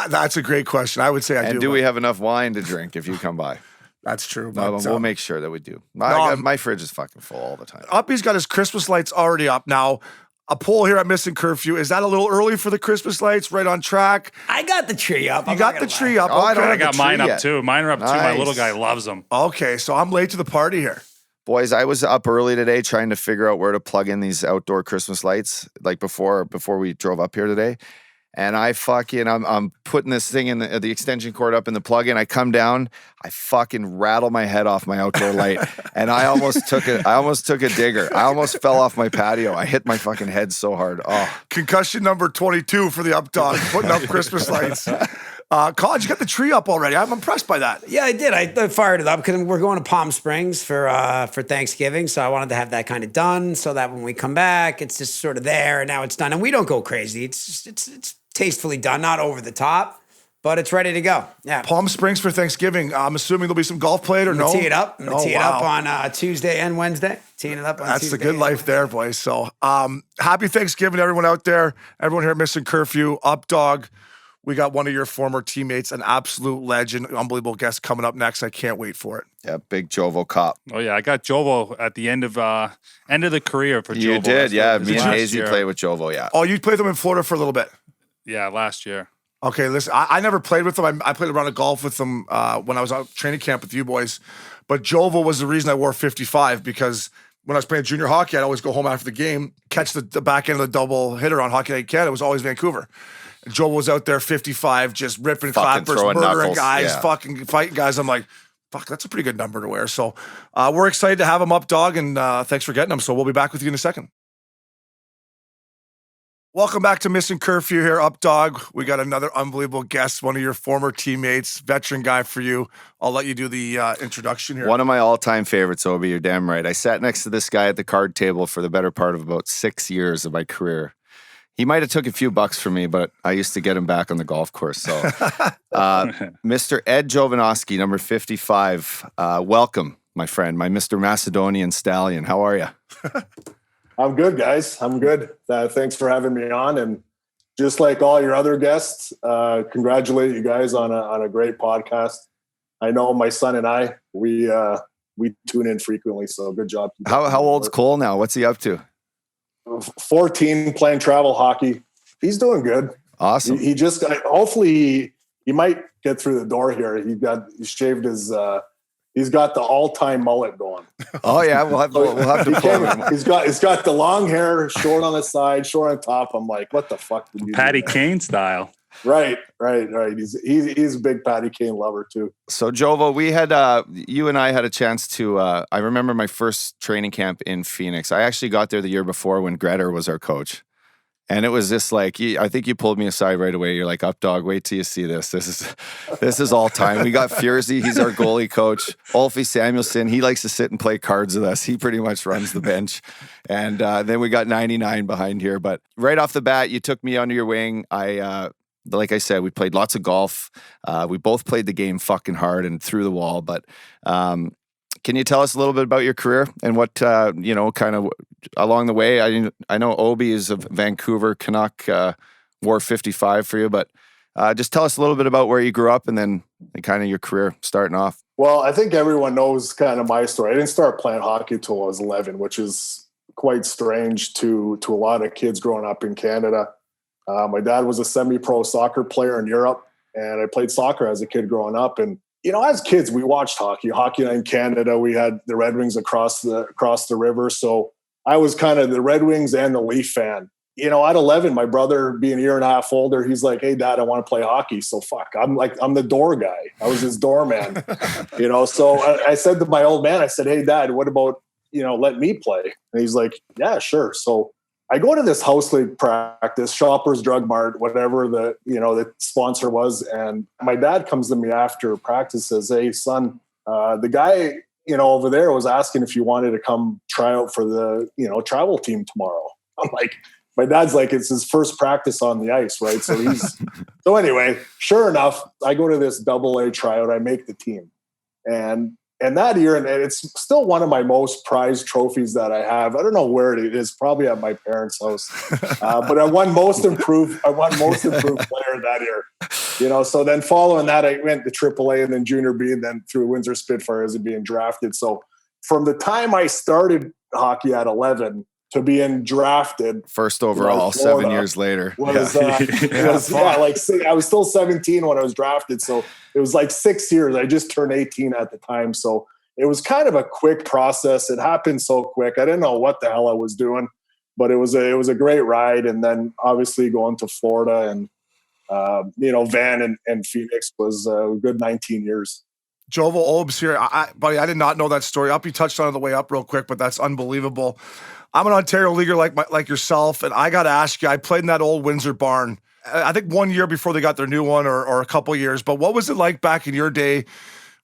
[SPEAKER 1] That's a great question. I would say I do.
[SPEAKER 2] And do we have enough wine to drink if you come by?
[SPEAKER 1] That's true.
[SPEAKER 2] No,
[SPEAKER 1] But,
[SPEAKER 2] we'll make sure that we do. My fridge is fucking full all the time.
[SPEAKER 1] Uppy's got his Christmas lights already up now. A poll here at Missin Curfew. Is that a little early for the Christmas lights? Right on track.
[SPEAKER 3] I got the tree up.
[SPEAKER 1] You got the tree up.
[SPEAKER 2] Oh, I don't
[SPEAKER 1] Okay.
[SPEAKER 4] I got mine up
[SPEAKER 2] yet.
[SPEAKER 4] too. Mine are up too. My
[SPEAKER 2] Nice.
[SPEAKER 4] little guy loves them.
[SPEAKER 1] Okay, so I'm late to the party here.
[SPEAKER 2] Boys, I was up early today trying to figure out where to plug in these outdoor Christmas lights, like before we drove up here today. And I'm putting this thing in the extension cord up in the plug-in. I come down, I fucking rattle my head off my outdoor light, and I almost took a digger. I almost fell off my patio. I hit my fucking head so hard. Oh,
[SPEAKER 1] Concussion number 22 for the up dog, putting up Christmas lights. College, you got the tree up already. I'm impressed by that.
[SPEAKER 3] Yeah, I did. I fired it up because we're going to Palm Springs for Thanksgiving. So I wanted to have that kind of done so that when we come back, it's just sort of there. And now it's done. And we don't go crazy. It's tastefully done, not over the top, but it's ready to go. Yeah.
[SPEAKER 1] Palm Springs for Thanksgiving. I'm assuming there'll be some golf played or no?
[SPEAKER 3] Tee it up. I'm gonna tee it up on Tuesday and Wednesday. Teeing it up on
[SPEAKER 1] That's
[SPEAKER 3] Tuesday.
[SPEAKER 1] the good life there, boys. So happy Thanksgiving, everyone out there. Everyone here at Missin Curfew. Up dog. We got one of your former teammates, an absolute legend, unbelievable guest coming up next. I can't wait for it.
[SPEAKER 2] yeah, big Jovo cop.
[SPEAKER 4] Oh yeah, I got Jovo at the end of the career for Jovo.
[SPEAKER 2] You did, yeah.
[SPEAKER 4] This
[SPEAKER 2] Me and
[SPEAKER 4] last
[SPEAKER 2] Hazy
[SPEAKER 4] year.
[SPEAKER 2] played with Jovo, yeah.
[SPEAKER 1] Oh, you played them in Florida for a little bit.
[SPEAKER 4] Yeah, last year.
[SPEAKER 1] Okay, listen, I never played with them. I played a round of golf with them when I was out training camp with you boys. But Jovo was the reason I wore 55 because when I was playing junior hockey, I'd always go home after the game, catch the back end of the double hitter on Hockey Night Canada. It was always Vancouver. And Jovo was out there 55, just ripping
[SPEAKER 2] Fucking
[SPEAKER 1] clappers,
[SPEAKER 2] throwing
[SPEAKER 1] murdering
[SPEAKER 2] knuckles,
[SPEAKER 1] guys,
[SPEAKER 2] yeah.
[SPEAKER 1] fucking fighting guys. I'm like, fuck, that's a pretty good number to wear. So we're excited to have him up, dog, and thanks for getting him. So we'll be back with you in a second. Welcome back to Missin Curfew here, up dog. We got another unbelievable guest, one of your former teammates, veteran guy for you. I'll let you do the introduction here.
[SPEAKER 2] One of my all-time favorites, Obi, you're damn right. I sat next to this guy at the card table for the better part of about 6 years of my career. He might have took a few bucks from me, but I used to get him back on the golf course. So, Mr. Ed Jovanovsky, number 55, welcome, my friend, my Mr. Macedonian Stallion. How are you?
[SPEAKER 5] I'm good, guys. I'm good. Thanks for having me on. And just like all your other guests, congratulate you guys on a great podcast. I know my son and I, we tune in frequently. So good job.
[SPEAKER 2] How old's Cole now? What's he up to?
[SPEAKER 5] 14, playing travel hockey. He's doing good.
[SPEAKER 2] Awesome.
[SPEAKER 5] He just hopefully he might get through the door here. He shaved his. He's got the all-time mullet going.
[SPEAKER 2] Oh yeah, we'll have to pull him.
[SPEAKER 5] He's got the long hair, short on the side, short on top. I'm like, what the fuck did you
[SPEAKER 4] Patty
[SPEAKER 5] do?
[SPEAKER 4] Kane style.
[SPEAKER 5] Right. He's a big Patty Kane lover too.
[SPEAKER 2] So Jovo, we had you and I had a chance to. I remember my first training camp in Phoenix. I actually got there the year before when Gretter was our coach. And it was just like, I think you pulled me aside right away. You're like, up dog, wait till you see this. This is all time. We got Fierzy, he's our goalie coach. Ulfie Samuelson, he likes to sit and play cards with us. He pretty much runs the bench. And then we got 99 behind here. But right off the bat, you took me under your wing. Like I said, we played lots of golf. We both played the game fucking hard and through the wall. But can you tell us a little bit about your career and what, kind of along the way? I know Obi is a Vancouver Canuck, wore 55 for you, but just tell us a little bit about where you grew up and then kind of your career starting off.
[SPEAKER 5] Well, I think everyone knows kind of my story. I didn't start playing hockey till I was 11, which is quite strange to a lot of kids growing up in Canada. My dad was a semi-pro soccer player in Europe, and I played soccer as a kid growing up. And as kids, we watched hockey night in Canada. We had the Red Wings across the river. So I was kind of the Red Wings and the Leaf fan. At 11, my brother being a year and a half older, he's like, hey, Dad, I want to play hockey. So I'm the door guy. I was his doorman, So I said to my old man, I said, hey, Dad, what about, let me play? And he's like, yeah, sure. So I go to this house league practice, Shoppers Drug Mart, whatever the sponsor was. And my dad comes to me after practice, says, hey, son, the guy over there was asking if you wanted to come try out for the, travel team tomorrow. I'm like, my dad's like, it's his first practice on the ice, right? So so anyway, sure enough, I go to this AA tryout, I make the team. And that year, and it's still one of my most prized trophies that I have. I don't know where it is, probably at my parents' house. But I won most improved player that year. So then following that, I went to AAA and then Junior B, and then through Windsor Spitfires and being drafted. So from the time I started hockey at 11 to being drafted
[SPEAKER 2] first overall, Florida, 7 years later, I was still 17 when I was drafted. So it was like 6 years. I just turned 18 at the time. So it was kind of a quick process. It happened so quick. I didn't know what the hell I was doing, but it was a great ride. And then obviously going to Florida and, Van and Phoenix was a good 19 years.
[SPEAKER 1] Jovo Obes here. Buddy, I did not know that story. You touched on it on the way up real quick, but that's unbelievable. I'm an Ontario leaguer like yourself, and I got to ask you, I played in that old Windsor barn, I think 1 year before they got their new one or a couple years, but what was it like back in your day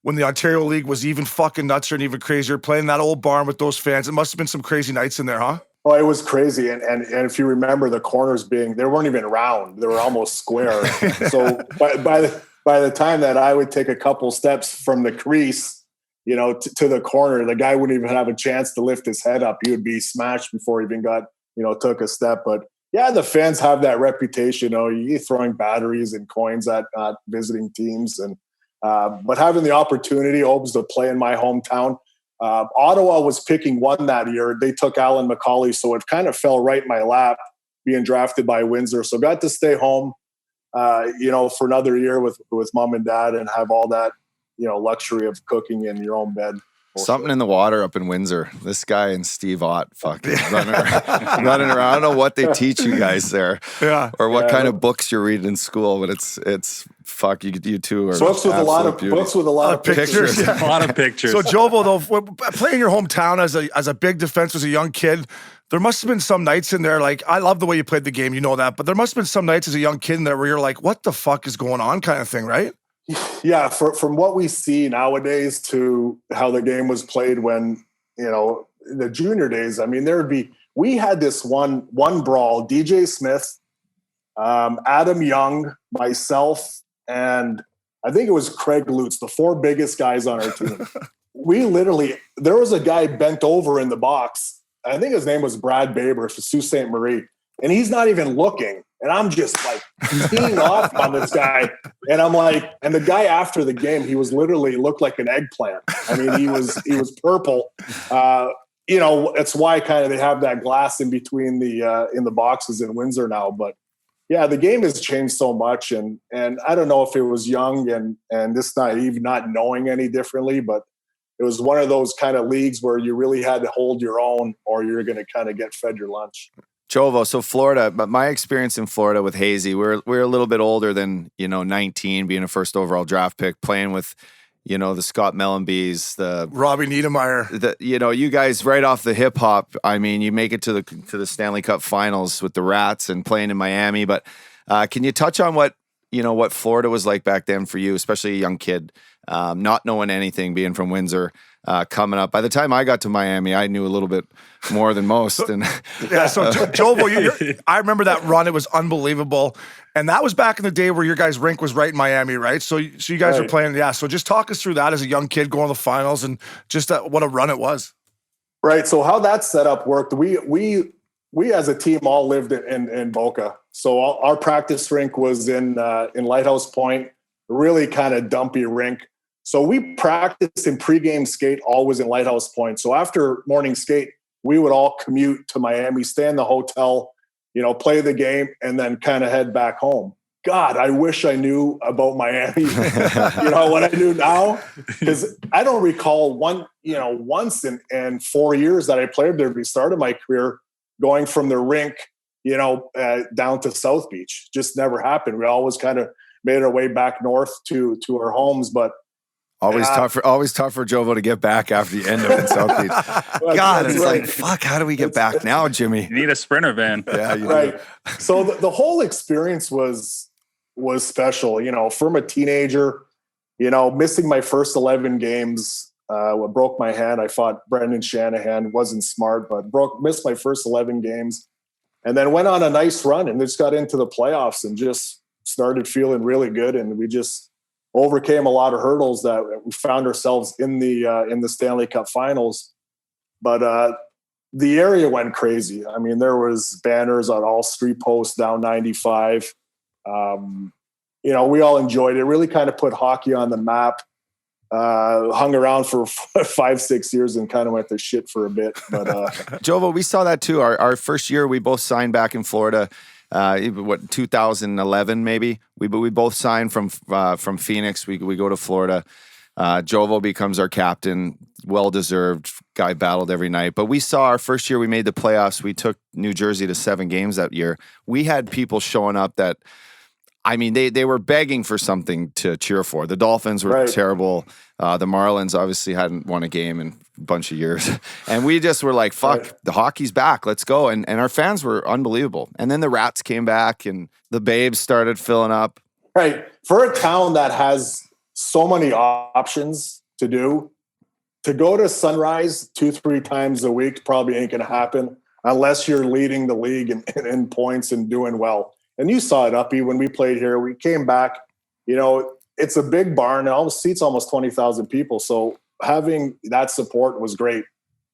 [SPEAKER 1] when the Ontario League was even fucking nutser and even crazier, playing in that old barn with those fans? It must have been some crazy nights in there, huh?
[SPEAKER 5] Oh, it was crazy. And if you remember the corners they weren't even round. They were almost square. So by the time that I would take a couple steps from the crease, to the corner, the guy wouldn't even have a chance to lift his head up. He would be smashed before he even got, took a step. But yeah, the fans have that reputation. You throwing batteries and coins at visiting teams. And but having the opportunity, Obes, to play in my hometown, Ottawa was picking one that year. They took Alan McCauley, so it kind of fell right in my lap being drafted by Windsor. So got to stay home, for another year with mom and dad and have all that, luxury of cooking in your own bed.
[SPEAKER 2] Something in the water up in Windsor. This guy and Steve Ott fucking running around. I don't know what they teach you guys there, or what kind of books you're reading in school, but it's fuck you two are
[SPEAKER 5] books with a lot of
[SPEAKER 1] pictures.
[SPEAKER 4] A lot of pictures.
[SPEAKER 1] So Jovo, though, playing your hometown as a big defense as a young kid, there must have been some nights in there, like, I love the way you played the game, that, but there must have been some nights as a young kid in there where you're like, what the fuck is going on, kind of thing, right?
[SPEAKER 5] Yeah, from what we see nowadays to how the game was played when, the junior days, I mean, we had this one brawl, DJ Smith, Adam Young, myself, and I think it was Craig Lutz, the four biggest guys on our team. There was a guy bent over in the box. I think his name was Brad Baber for Sault Ste. Marie, and he's not even looking. And I'm just like teeing off on this guy. And I'm like, and the guy after the game, he was looked like an eggplant. I mean, he was purple. It's why kind of they have that glass in between in the boxes in Windsor now. But yeah, the game has changed so much. And I don't know if it was young and this naive, not knowing any differently, but it was one of those kind of leagues where you really had to hold your own or you're going to kind of get fed your lunch.
[SPEAKER 2] Jovo, so Florida, but my experience in Florida with Hazy, we're a little bit older than, 19, being a first overall draft pick, playing with, the Scott Mellenbees, the
[SPEAKER 1] Robbie Niedermeyer,
[SPEAKER 2] you guys right off the hip hop. I mean, you make it to the Stanley Cup finals with the Rats and playing in Miami, but can you touch on what Florida was like back then for you, especially a young kid, not knowing anything, being from Windsor, coming up? By the time I got to Miami, I knew a little bit more than most.
[SPEAKER 1] So Jovo, I remember that run. It was unbelievable. And that was back in the day where your guys' rink was right in Miami, right? So you guys were playing, so just talk us through that as a young kid going to the finals and just what a run it was.
[SPEAKER 5] Right. So how that setup worked, we as a team all lived in Boca. So our practice rink was in Lighthouse Point, really kind of dumpy rink. So we practiced in pregame skate always in Lighthouse Point. So after morning skate, we would all commute to Miami, stay in the hotel, play the game, and then kind of head back home. God, I wish I knew about Miami, what I do now, because I don't recall once in 4 years that I played there, we started my career going from the rink, down to South Beach. Just never happened. We always kind of made our way back north to our homes, but
[SPEAKER 2] always tough for Jovo to get back after the end of it in South Beach. God, it's like, fuck, how do we get back now, Jimmy?
[SPEAKER 4] You need a Sprinter van.
[SPEAKER 2] Yeah,
[SPEAKER 5] right. So the whole experience was special, from a teenager, missing my first 11 games, what broke my hand. I fought Brendan Shanahan, wasn't smart, but missed my first 11 games, and then went on a nice run and just got into the playoffs and just started feeling really good. And we just overcame a lot of hurdles that we found ourselves in the Stanley Cup Finals. But the area went crazy. I mean, there was banners on all street posts down 95. We all enjoyed it. Really kind of put hockey on the map. Hung around for 5-6 years and kind of went to shit for a bit. But
[SPEAKER 2] Jovo, we saw that too. Our first year, we both signed back in Florida. 2011 maybe. We both signed from Phoenix. We go to Florida. Jovo becomes our captain. Well deserved. Guy battled every night. But we saw our first year we made the playoffs. We took New Jersey to 7 games that year. We had people showing up that, I mean, they were begging for something to cheer for. The Dolphins were terrible. The Marlins obviously hadn't won a game in a bunch of years. And we just were like, fuck, the hockey's back. Let's go. And our fans were unbelievable. And then the Rats came back and the Babes started filling up.
[SPEAKER 5] Right. For a town that has so many options to do, to go to Sunrise 2-3 times a week probably ain't going to happen unless you're leading the league in points and doing well. And you saw it, Uppy, when we played here. We came back, it's a big barn and all the seats almost 20,000 people. So having that support was great.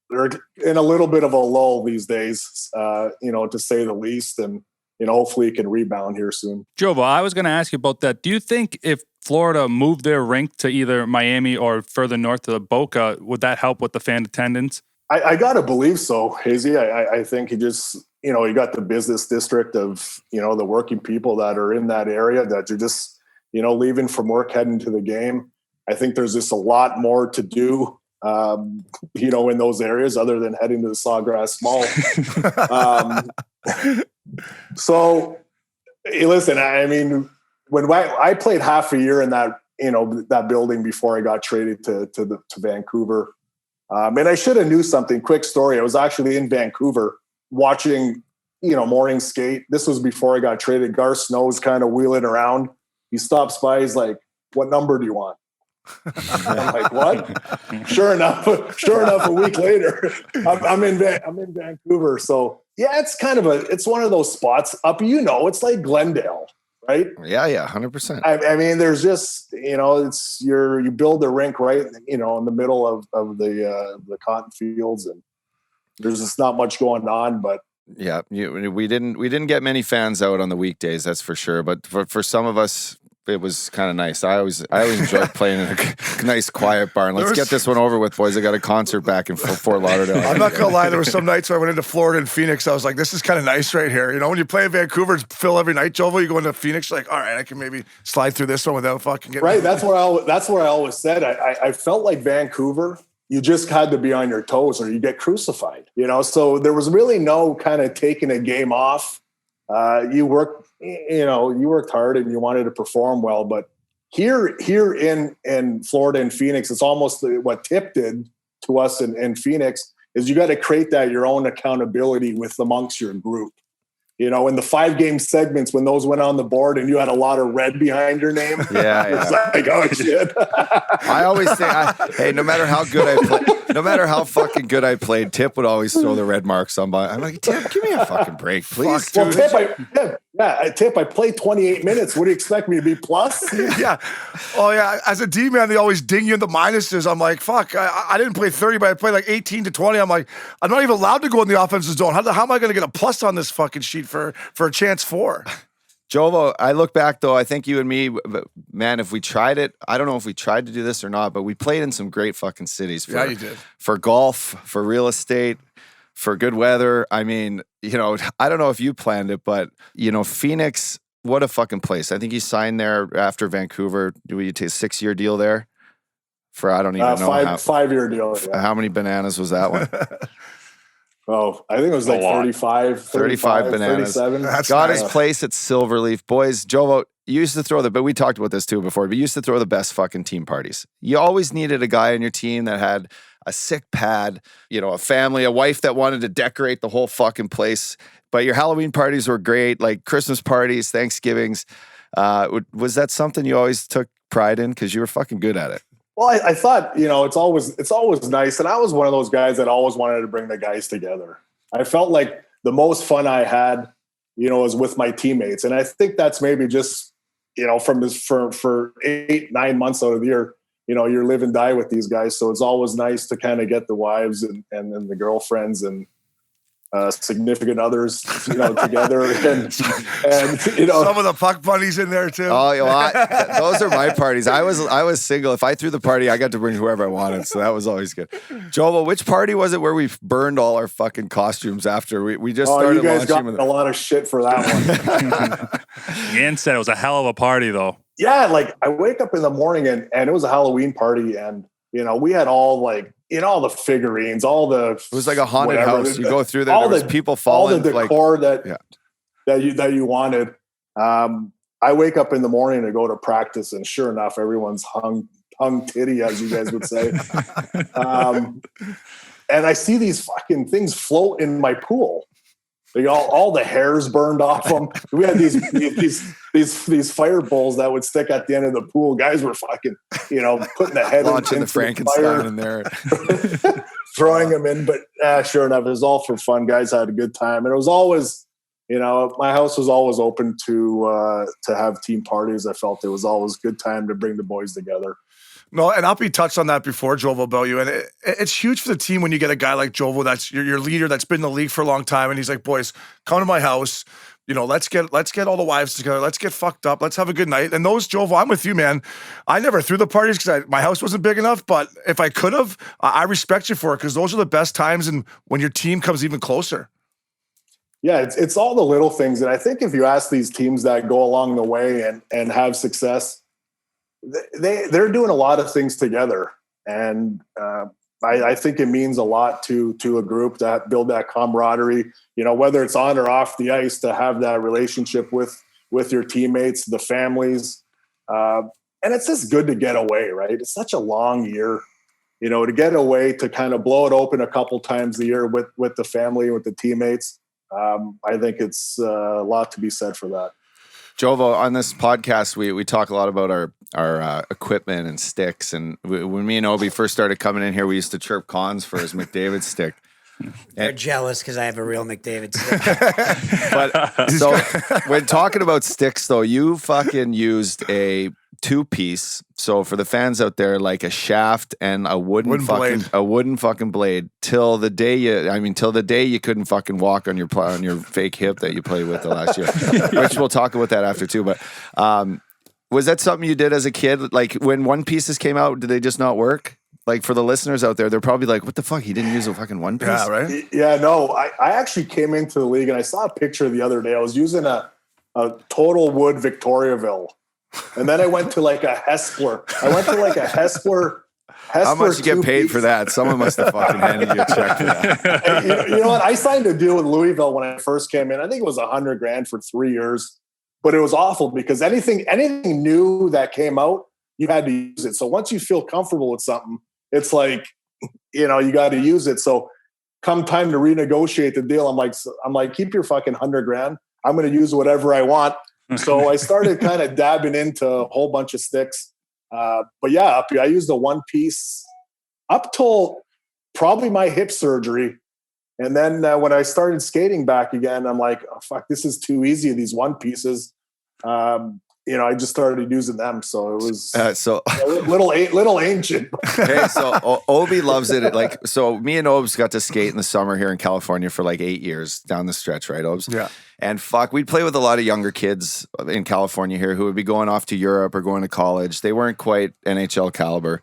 [SPEAKER 5] They're in a little bit of a lull these days, to say the least. And, hopefully it can rebound here soon.
[SPEAKER 4] Jovo, I was going to ask you about that. Do you think if Florida moved their rink to either Miami or further north to Boca, would that help with the fan attendance?
[SPEAKER 5] I got to believe so, Hazy. I think he just, you got the business district of, the working people that are in that area that are just, leaving from work, heading to the game. I think there's just a lot more to do, in those areas other than heading to the Sawgrass Mall. So, listen, I mean, when I played half a year in that, that building before I got traded to Vancouver. And I should have knew something. Quick story. I was actually in Vancouver watching, morning skate. This was before I got traded. Garth Snow's kind of wheeling around. He stops by. He's like, "What number do you want?" I'm like, "What?" Sure enough, a week later, I'm in Vancouver. So yeah, it's one of those spots up. It's like Glendale, right?
[SPEAKER 2] Yeah, 100%.
[SPEAKER 5] I mean, there's just it's you build a rink right, in the middle of the cotton fields, and there's just not much going on, but.
[SPEAKER 2] Yeah, we didn't get many fans out on the weekdays, that's for sure. But for some of us, it was kind of nice. I always enjoyed playing in a nice, quiet barn. Let's get this one over with, boys. I got a concert back in Fort Lauderdale.
[SPEAKER 1] I'm not gonna lie. There were some nights where I went into Florida and Phoenix. I was like, this is kind of nice right here. When you play in Vancouver, it's Phil every night. Jovo, you go into Phoenix, like, all right, I can maybe slide through this one without fucking getting
[SPEAKER 5] right. That's what I always said. I felt like Vancouver. You just had to be on your toes or you get crucified, So there was really no kind of taking a game off. You worked hard and you wanted to perform well. But here in Florida and Phoenix, it's almost what Tip did to us in Phoenix is you got to create that your own accountability with amongst your group. In the 5-game segments when those went on the board and you had a lot of red behind your name.
[SPEAKER 2] Yeah.
[SPEAKER 5] It's like, oh shit.
[SPEAKER 2] I always say, hey, no matter how good I play, no matter how fucking good I played, Tip would always throw the red marks on my. I'm like, Tip, give me a fucking break, please.
[SPEAKER 5] Well, Tip, I played 28 minutes. What do you expect me to be plus?
[SPEAKER 1] Yeah. Oh yeah. As a D man, they always ding you in the minuses. I'm like, fuck. I didn't play 30, but I played like 18 to 20. I'm like, I'm not even allowed to go in the offensive zone. How am I going to get a plus on this fucking sheet for a chance 4?
[SPEAKER 2] Jovo, I look back though, I think you and me, man, if we tried it, I don't know if we tried to do this or not, but we played in some great fucking cities.
[SPEAKER 1] Yeah, you did.
[SPEAKER 2] For golf, for real estate, for good weather. I mean, I don't know if you planned it, but, Phoenix, what a fucking place. I think you signed there after Vancouver. Do you take a 6-year deal there? For, I don't even know.
[SPEAKER 5] 5-year deal. Yeah.
[SPEAKER 2] How many bananas was that one?
[SPEAKER 5] Oh, I think it was like 35 bananas. 37.
[SPEAKER 2] Got his place at Silverleaf. Boys, Jovo, you used to throw but we talked about this too before, but you used to throw the best fucking team parties. You always needed a guy on your team that had a sick pad, a family, a wife that wanted to decorate the whole fucking place. But your Halloween parties were great, like Christmas parties, Thanksgivings. Was that something you always took pride in? Because you were fucking good at it.
[SPEAKER 5] Well, I thought, it's always nice. And I was one of those guys that always wanted to bring the guys together. I felt like the most fun I had, was with my teammates. And I think that's maybe just, from this for 8-9 months out of the year, you're live and die with these guys. So it's always nice to kind of get the wives and the girlfriends and significant others, together, and
[SPEAKER 1] some of the puck buddies in there too.
[SPEAKER 2] Oh, those are my parties. I was single. If I threw the party, I got to bring whoever I wanted, so that was always good. Jovo, which party was it where we burned all our fucking costumes after we just started?
[SPEAKER 5] You guys got a lot of shit for that one.
[SPEAKER 4] Ian said it was a hell of a party, though.
[SPEAKER 5] Yeah, like I wake up in the morning and it was a Halloween party, and we had all all the figurines, all the. It
[SPEAKER 2] was like a haunted house. You go through there. There was people falling.
[SPEAKER 5] All the decor that you wanted. I wake up in the morning to go to practice, and sure enough, everyone's hung titty, as you guys would say. And I see these fucking things float in my pool. All the hairs burned off them. We had these fire bowls that would stick at the end of the pool. Guys were fucking, putting the head
[SPEAKER 2] launching the Frankenstein in there,
[SPEAKER 5] throwing them in. But sure enough, it was all for fun. Guys had a good time, and it was always, my house was always open to have team parties. I felt it was always a good time to bring the boys together.
[SPEAKER 1] No, and Uppy touched on that before, Jovo, about you. And it's huge for the team when you get a guy like Jovo, that's your leader, that's been in the league for a long time. And he's like, boys, come to my house. Let's get all the wives together. Let's get fucked up. Let's have a good night. And those, Jovo, I'm with you, man. I never threw the parties because my house wasn't big enough. But if I could have, I respect you for it, because those are the best times, and when your team comes even closer.
[SPEAKER 5] Yeah, it's all the little things. And I think if you ask these teams that go along the way and have success, they're doing a lot of things together, and I think it means a lot to a group to build that camaraderie. Whether it's on or off the ice, to have that relationship with your teammates, the families, and it's just good to get away. Right? It's such a long year, to get away, to kind of blow it open a couple times a year with the family, with the teammates. I think it's a lot to be said for that.
[SPEAKER 2] Jovo, on this podcast, we talk a lot about our equipment and sticks. And when me and Obi first started coming in here, we used to chirp Cons for his McDavid stick.
[SPEAKER 3] They're jealous because I have a real McDavid stick.
[SPEAKER 2] But so when talking about sticks, though, you fucking used a 2-piece. So for the fans out there, like a shaft and a wooden fucking blade till the day you couldn't fucking walk on your fake hip that you played with the last year. Which we'll talk about that after too. But was that something you did as a kid? Like when 1-pieces came out, did they just not work? Like for the listeners out there, they're probably like, what the fuck? He didn't use a fucking 1-piece?
[SPEAKER 1] Yeah, right?
[SPEAKER 5] Yeah, no. I actually came into the league and I saw a picture the other day. I was using a total wood Victoriaville. And then I went to like a Hespler.
[SPEAKER 2] How much you get paid for that? Someone must have fucking handed you a check for that.
[SPEAKER 5] You know what? I signed a deal with Louisville when I first came in. I think it was $100,000 for 3 years, but it was awful because anything new that came out, you had to use it. So once you feel comfortable with something, it's like, you got to use it. So come time to renegotiate the deal, I'm like, keep your fucking $100,000. I'm going to use whatever I want. So I started kind of dabbing into a whole bunch of sticks. But yeah, I used a 1-piece up till probably my hip surgery. And then when I started skating back again, I'm like, oh, fuck, this is too easy, these 1-pieces. I just started using them. So it was a little ancient.
[SPEAKER 2] Hey, so Obi loves it. So me and Obes got to skate in the summer here in California for like 8 years down the stretch, right, Obes?
[SPEAKER 1] Yeah.
[SPEAKER 2] And fuck, we'd play with a lot of younger kids in California here who would be going off to Europe or going to college. They weren't quite NHL caliber.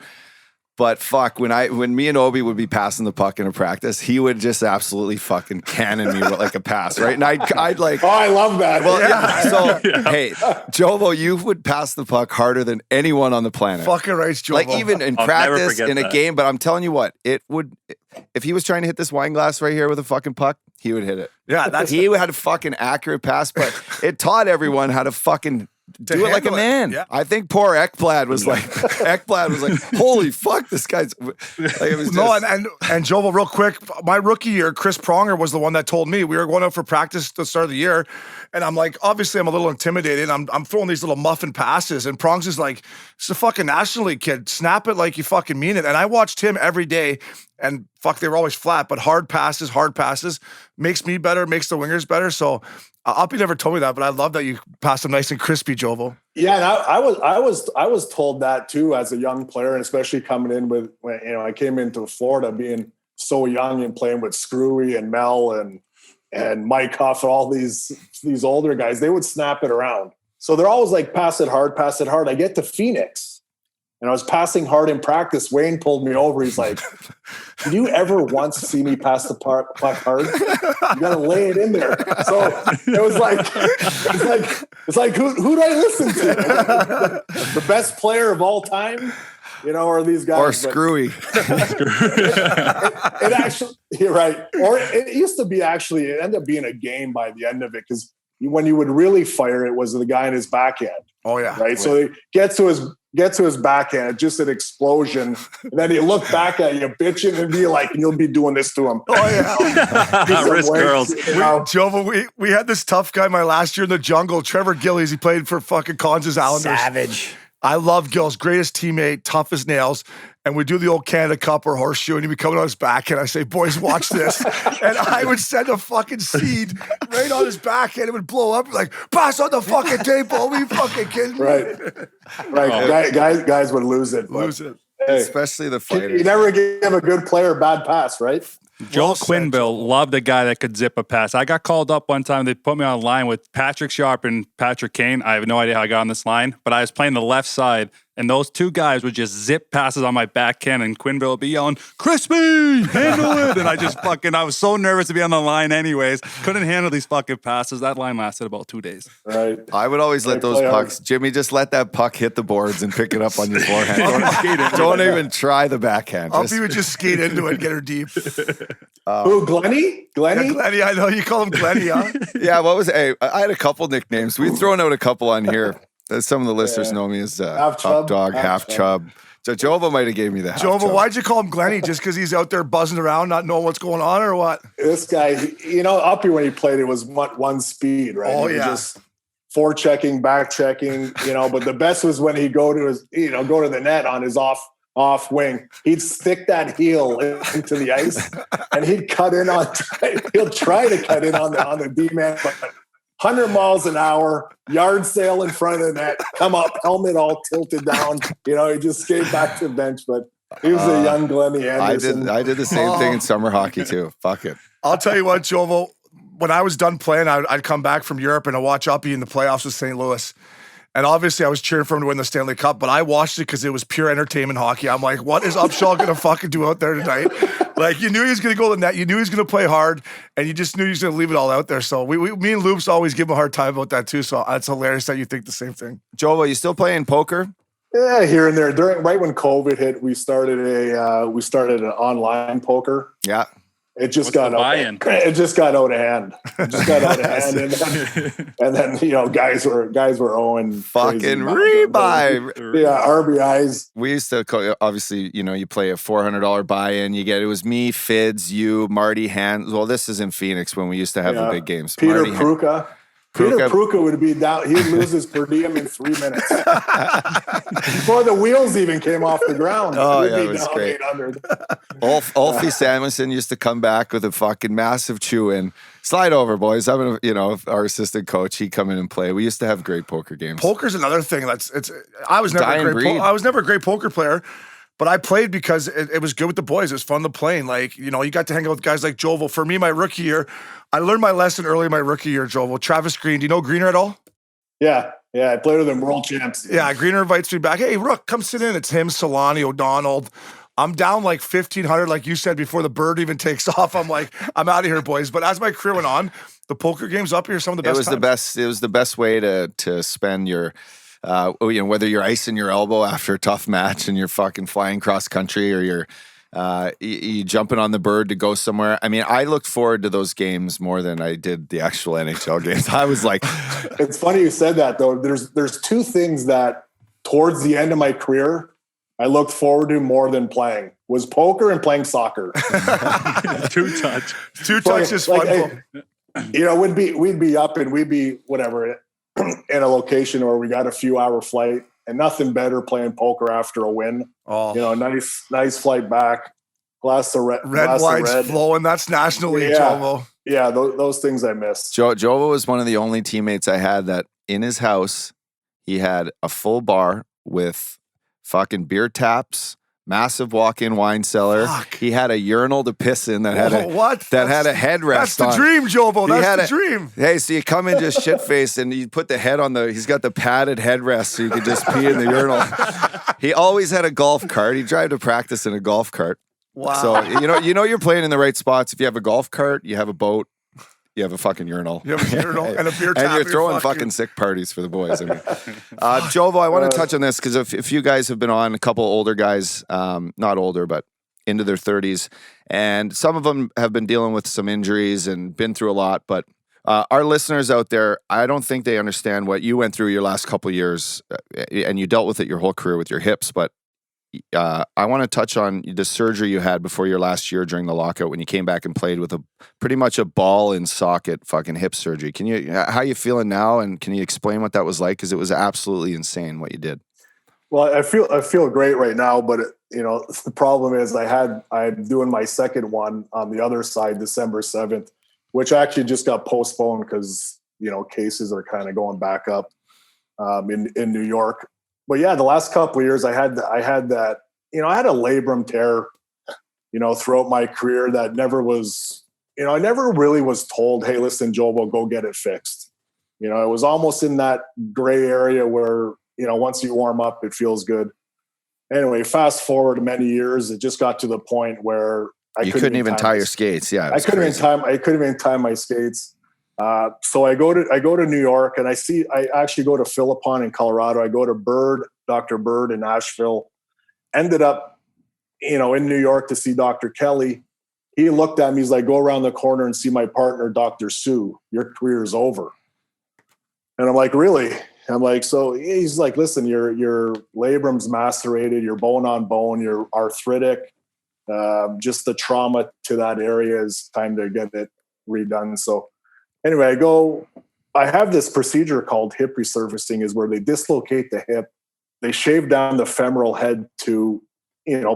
[SPEAKER 2] But fuck, when me and Obi would be passing the puck in a practice, he would just absolutely fucking cannon me like a pass, right? And I'd like,
[SPEAKER 5] oh, I love that.
[SPEAKER 2] Well, yeah. So hey, Jovo, you would pass the puck harder than anyone on the planet.
[SPEAKER 1] Fucking right, Jovo.
[SPEAKER 2] Like even in practice, in a game. But I'm telling you what, it would. If he was trying to hit this wine glass right here with a fucking puck, he would hit it.
[SPEAKER 1] Yeah,
[SPEAKER 2] he had a fucking accurate pass, but it taught everyone how to fucking
[SPEAKER 1] to
[SPEAKER 2] do it like a
[SPEAKER 1] handle
[SPEAKER 2] man.
[SPEAKER 1] Yeah.
[SPEAKER 2] I think poor Ekblad was like, holy fuck, this guy's like, it was
[SPEAKER 1] No,
[SPEAKER 2] just,
[SPEAKER 1] and Jovo, real quick, my rookie year, Chris Pronger was the one that told me. We were going out for practice at the start of the year, and I'm like, obviously I'm a little intimidated. I'm throwing these little muffin passes, and Prongs is like, it's a fucking National League kid. Snap it like you fucking mean it. And I watched him every day, and fuck, they were always flat, but hard passes makes me better, makes the wingers better. So Uppy never told me that, but I love that you passed them nice and crispy, Jovo.
[SPEAKER 5] Yeah, and I was told that too as a young player, and especially coming in with, when, you know, I came into Florida being so young and playing with Screwy and Mel and Mike Huff and all these older guys. They would snap it around. So they're always like, pass it hard. I get to Phoenix, and I was passing hard in practice. Wayne pulled me over. He's like, did you ever once see me pass the puck hard? You got to lay it in there. So it was like, who do I listen to? The best player of all time, you know, or these guys?
[SPEAKER 2] or Screwy.
[SPEAKER 5] It actually, you're right. Or it used to be actually, it ended up being a game by the end of it, because when you would really fire, it was the guy in his backhand.
[SPEAKER 1] Oh yeah.
[SPEAKER 5] Right. So he gets to his backhand, just an explosion. And then he look back at you, bitching, and be like, and you'll be doing this to him.
[SPEAKER 1] Oh yeah.
[SPEAKER 4] Risk girls.
[SPEAKER 5] You know?
[SPEAKER 1] Jovo, we had this tough guy my last year in the jungle, Trevor Gillies. He played for fucking Collins Islanders.
[SPEAKER 3] Savage.
[SPEAKER 1] I love Gills, greatest teammate, tough as nails. And we do the old Canada Cup or horseshoe, and he'd be coming on his back, and I say, boys, watch this. And I would send a fucking seed right on his back, and it would blow up, like, pass on the fucking table. Are you fucking kidding me?
[SPEAKER 5] Right. Guys would lose it.
[SPEAKER 1] Lose it.
[SPEAKER 5] Hey,
[SPEAKER 2] Especially the
[SPEAKER 5] you
[SPEAKER 2] fighters.
[SPEAKER 5] never give a good player a bad pass, right?
[SPEAKER 4] Joel Quinville loved a guy that could zip a pass. I got called up one time. They put me on a line with Patrick Sharp and Patrick Kane. I have no idea how I got on this line, but I was playing the left side, and those two guys would just zip passes on my backhand, and Quinville would be yelling, "Crispy, handle it!" And I was so nervous to be on the line anyways. Couldn't handle these fucking passes. That line lasted about 2 days.
[SPEAKER 5] Right.
[SPEAKER 2] I would always let those
[SPEAKER 5] play hard.
[SPEAKER 2] pucks, Jimmy, just let that puck hit the boards and pick it up on your forehand. Don't even try the backhand.
[SPEAKER 1] Uppy would just skate into it and get her deep.
[SPEAKER 5] Who, Glenny?
[SPEAKER 1] Yeah, Glenny, I know you call him Glenny, huh?
[SPEAKER 2] Yeah, what was it? Hey, I had a couple nicknames. We've thrown out a couple on here. Some of the listeners know me as
[SPEAKER 5] Half
[SPEAKER 2] Up
[SPEAKER 5] Chub,
[SPEAKER 2] Dog,
[SPEAKER 5] Half
[SPEAKER 2] Half Chub. So Jovo might have gave me the Half
[SPEAKER 1] Jovo,
[SPEAKER 2] Chub.
[SPEAKER 1] why'd you call him Glenny? Just because he's out there buzzing around, not knowing what's going on, or what?
[SPEAKER 5] This guy, you know, Uppy when he played, it was one speed, right?
[SPEAKER 1] Oh,
[SPEAKER 5] He was
[SPEAKER 1] yeah.
[SPEAKER 5] just forechecking, back checking, you know. But the best was when he'd go to the net on his off wing. He'd stick that heel into the ice, and he'd cut in on. He'll try to cut in on the D man, but 100 miles an hour, yard sail in front of the net, come up, helmet all tilted down. You know, he just skate back to the bench. But he was a young Glenny Anderson.
[SPEAKER 2] I did the same thing in summer hockey too. Fuck it.
[SPEAKER 1] I'll tell you what, Jovo, when I was done playing, I'd come back from Europe and I'd watch Uppy in the playoffs with St. Louis. And obviously I was cheering for him to win the Stanley Cup, but I watched it because it was pure entertainment hockey. I'm like, what is Upshaw going to fucking do out there tonight? Like, you knew he was going to go to the net. You knew he was going to play hard, and you just knew he was going to leave it all out there. So me and Loops always give him a hard time about that too. So it's hilarious that you think the same thing.
[SPEAKER 2] Jovo, you still playing poker?
[SPEAKER 5] Yeah, here and there. Right when COVID hit, we started an online poker.
[SPEAKER 2] Yeah.
[SPEAKER 5] It just
[SPEAKER 4] What's
[SPEAKER 5] got
[SPEAKER 4] the buy-in?
[SPEAKER 5] It just got out of hand. and then you know, guys were owing
[SPEAKER 2] Fucking
[SPEAKER 5] crazy amounts.
[SPEAKER 2] rebuy.
[SPEAKER 5] Yeah, RBIs.
[SPEAKER 2] We used to obviously, you know, you play a $400 buy-in. It was me, Fids, you, Marty Hand. Well, this is in Phoenix when we used to have the big games.
[SPEAKER 5] Peter
[SPEAKER 2] Marty
[SPEAKER 5] Pruka. Peter Pruka would be down. He'd lose his per diem in 3 minutes before the wheels even came off the ground.
[SPEAKER 2] Oh,
[SPEAKER 5] He'd
[SPEAKER 2] yeah,
[SPEAKER 5] be
[SPEAKER 2] it was
[SPEAKER 5] down
[SPEAKER 2] great.
[SPEAKER 5] 800.
[SPEAKER 2] Alfie Samuelson used to come back with a fucking massive chew-in. Slide over, boys. I'm our assistant coach. He'd come in and play. We used to have great poker games.
[SPEAKER 1] Poker's another thing. I was never a great poker player. But I played because it was good with the boys. It was fun to play. Like, you know, you got to hang out with guys like Jovo. For me, my rookie year, I learned my lesson early in my rookie year, Jovo. Travis Green. Do you know Greener at all?
[SPEAKER 5] Yeah. I played with them world champs.
[SPEAKER 1] Yeah, Greener invites me back. Hey, Rook, come sit in. It's him, Solani, O'Donnell. I'm down like 1,500, like you said, before the bird even takes off. I'm like, I'm out of here, boys. But as my career went on, the poker games up here, some of the best times.
[SPEAKER 2] It was the best way to spend your whether you're icing your elbow after a tough match and you're fucking flying cross country or you're You jumping on the bird to go somewhere. I mean, I looked forward to those games more than I did the actual NHL games. I was like,
[SPEAKER 5] it's funny you said that though. There's two things that towards the end of my career I looked forward to more than playing was poker and playing soccer.
[SPEAKER 4] Two touch
[SPEAKER 1] is fun.
[SPEAKER 5] We'd be up and we'd be whatever in a location where we got a few hour flight, and nothing better playing poker after a win.
[SPEAKER 1] Oh,
[SPEAKER 5] nice flight back, glass of red
[SPEAKER 1] wine's flowing. That's National League, Jovo.
[SPEAKER 5] Yeah, those things I miss.
[SPEAKER 2] Jovo was one of the only teammates I had that in his house he had a full bar with fucking beer taps, massive walk-in wine cellar.
[SPEAKER 1] Fuck.
[SPEAKER 2] He had a urinal to piss in that had had a headrest.
[SPEAKER 1] That's the
[SPEAKER 2] on.
[SPEAKER 1] dream, Jovo. That's the dream.
[SPEAKER 2] Hey, so you come in just shit faced and you put the head on he's got the padded headrest so you could just pee in the urinal. He always had a golf cart. He'd drive to practice in a golf cart.
[SPEAKER 1] Wow.
[SPEAKER 2] So you know you're playing in the right spots. If you have a golf cart, you have a boat, you have a fucking urinal.
[SPEAKER 1] You have a urinal and a beer tap.
[SPEAKER 2] And you're throwing fucking sick parties for the boys. I mean, Jovo, I want to touch on this because if you guys have been on, a couple older guys, not older, but into their 30s, and some of them have been dealing with some injuries and been through a lot. But our listeners out there, I don't think they understand what you went through your last couple of years, and you dealt with it your whole career with your hips. But I want to touch on the surgery you had before your last year during the lockout when you came back and played with pretty much a ball in socket fucking hip surgery. How you feeling now, and can you explain what that was like? Because it was absolutely insane what you did.
[SPEAKER 5] Well, I feel great right now, but the problem is I'm doing my second one on the other side December 7th, which actually just got postponed because cases are kind of going back up in New York. But yeah, the last couple of years I had that, I had a labrum tear, throughout my career that never was, I never really was told, hey, listen, Jovo, go get it fixed. It was almost in that gray area where, once you warm up, it feels good. Anyway, fast forward many years, it just got to the point where
[SPEAKER 2] I couldn't even tie your skates. Yeah.
[SPEAKER 5] I couldn't even tie my skates. So I go to New York and I actually go to Philippon in Colorado. I go to Dr. Bird in Nashville, ended up, in New York to see Dr. Kelly. He looked at me, he's like, go around the corner and see my partner, Dr. Sue, your career is over. And I'm like, really? I'm like, so he's like, listen, your labrum's macerated, you're bone on bone, you're arthritic. Just the trauma to that area is time to get it redone. So anyway, I have this procedure called hip resurfacing, is where they dislocate the hip. They shave down the femoral head to,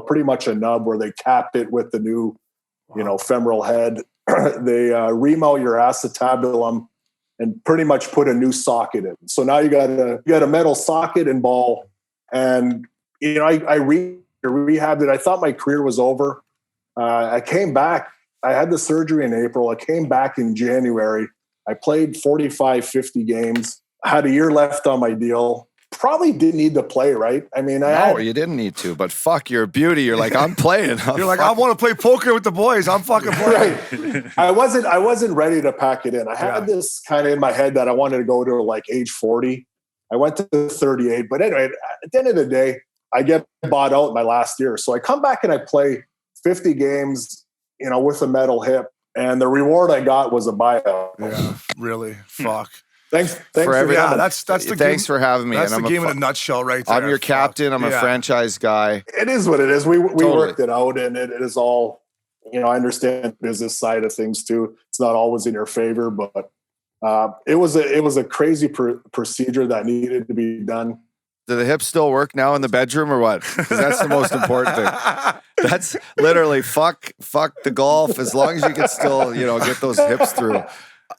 [SPEAKER 5] pretty much a nub where they capped it with the new, femoral head. They remount your acetabulum and pretty much put a new socket in. So now you got a metal socket and ball. And, I rehabbed it. I thought my career was over. I came back. I had the surgery in April. I came back in January. I played 45, 50 games. I had a year left on my deal. Probably didn't need to play, right? I mean,
[SPEAKER 2] you didn't need to, but fuck, you're a beauty. You're like, I'm playing.
[SPEAKER 1] You're like, I want to play poker with the boys. I'm fucking playing.
[SPEAKER 5] Right. I wasn't ready to pack it in. I had this kind of in my head that I wanted to go to like age 40. I went to 38. But anyway, at the end of the day, I get bought out my last year. So I come back and I play 50 games, with a metal hip. And the reward I got was a buyout.
[SPEAKER 1] Yeah, really. Fuck.
[SPEAKER 5] Thanks
[SPEAKER 2] for everything.
[SPEAKER 1] Yeah, that's the game.
[SPEAKER 2] Thanks for having me.
[SPEAKER 1] That's the game in a nutshell, right there.
[SPEAKER 2] I'm your captain. I'm a franchise guy.
[SPEAKER 5] It is what it is. We worked it out, and it is all. I understand the business side of things too. It's not always in your favor, but it was a crazy procedure that needed to be done.
[SPEAKER 2] Do the hips still work now in the bedroom or what? 'Cause that's the most important thing. That's literally fuck the golf. As long as you can still, get those hips through.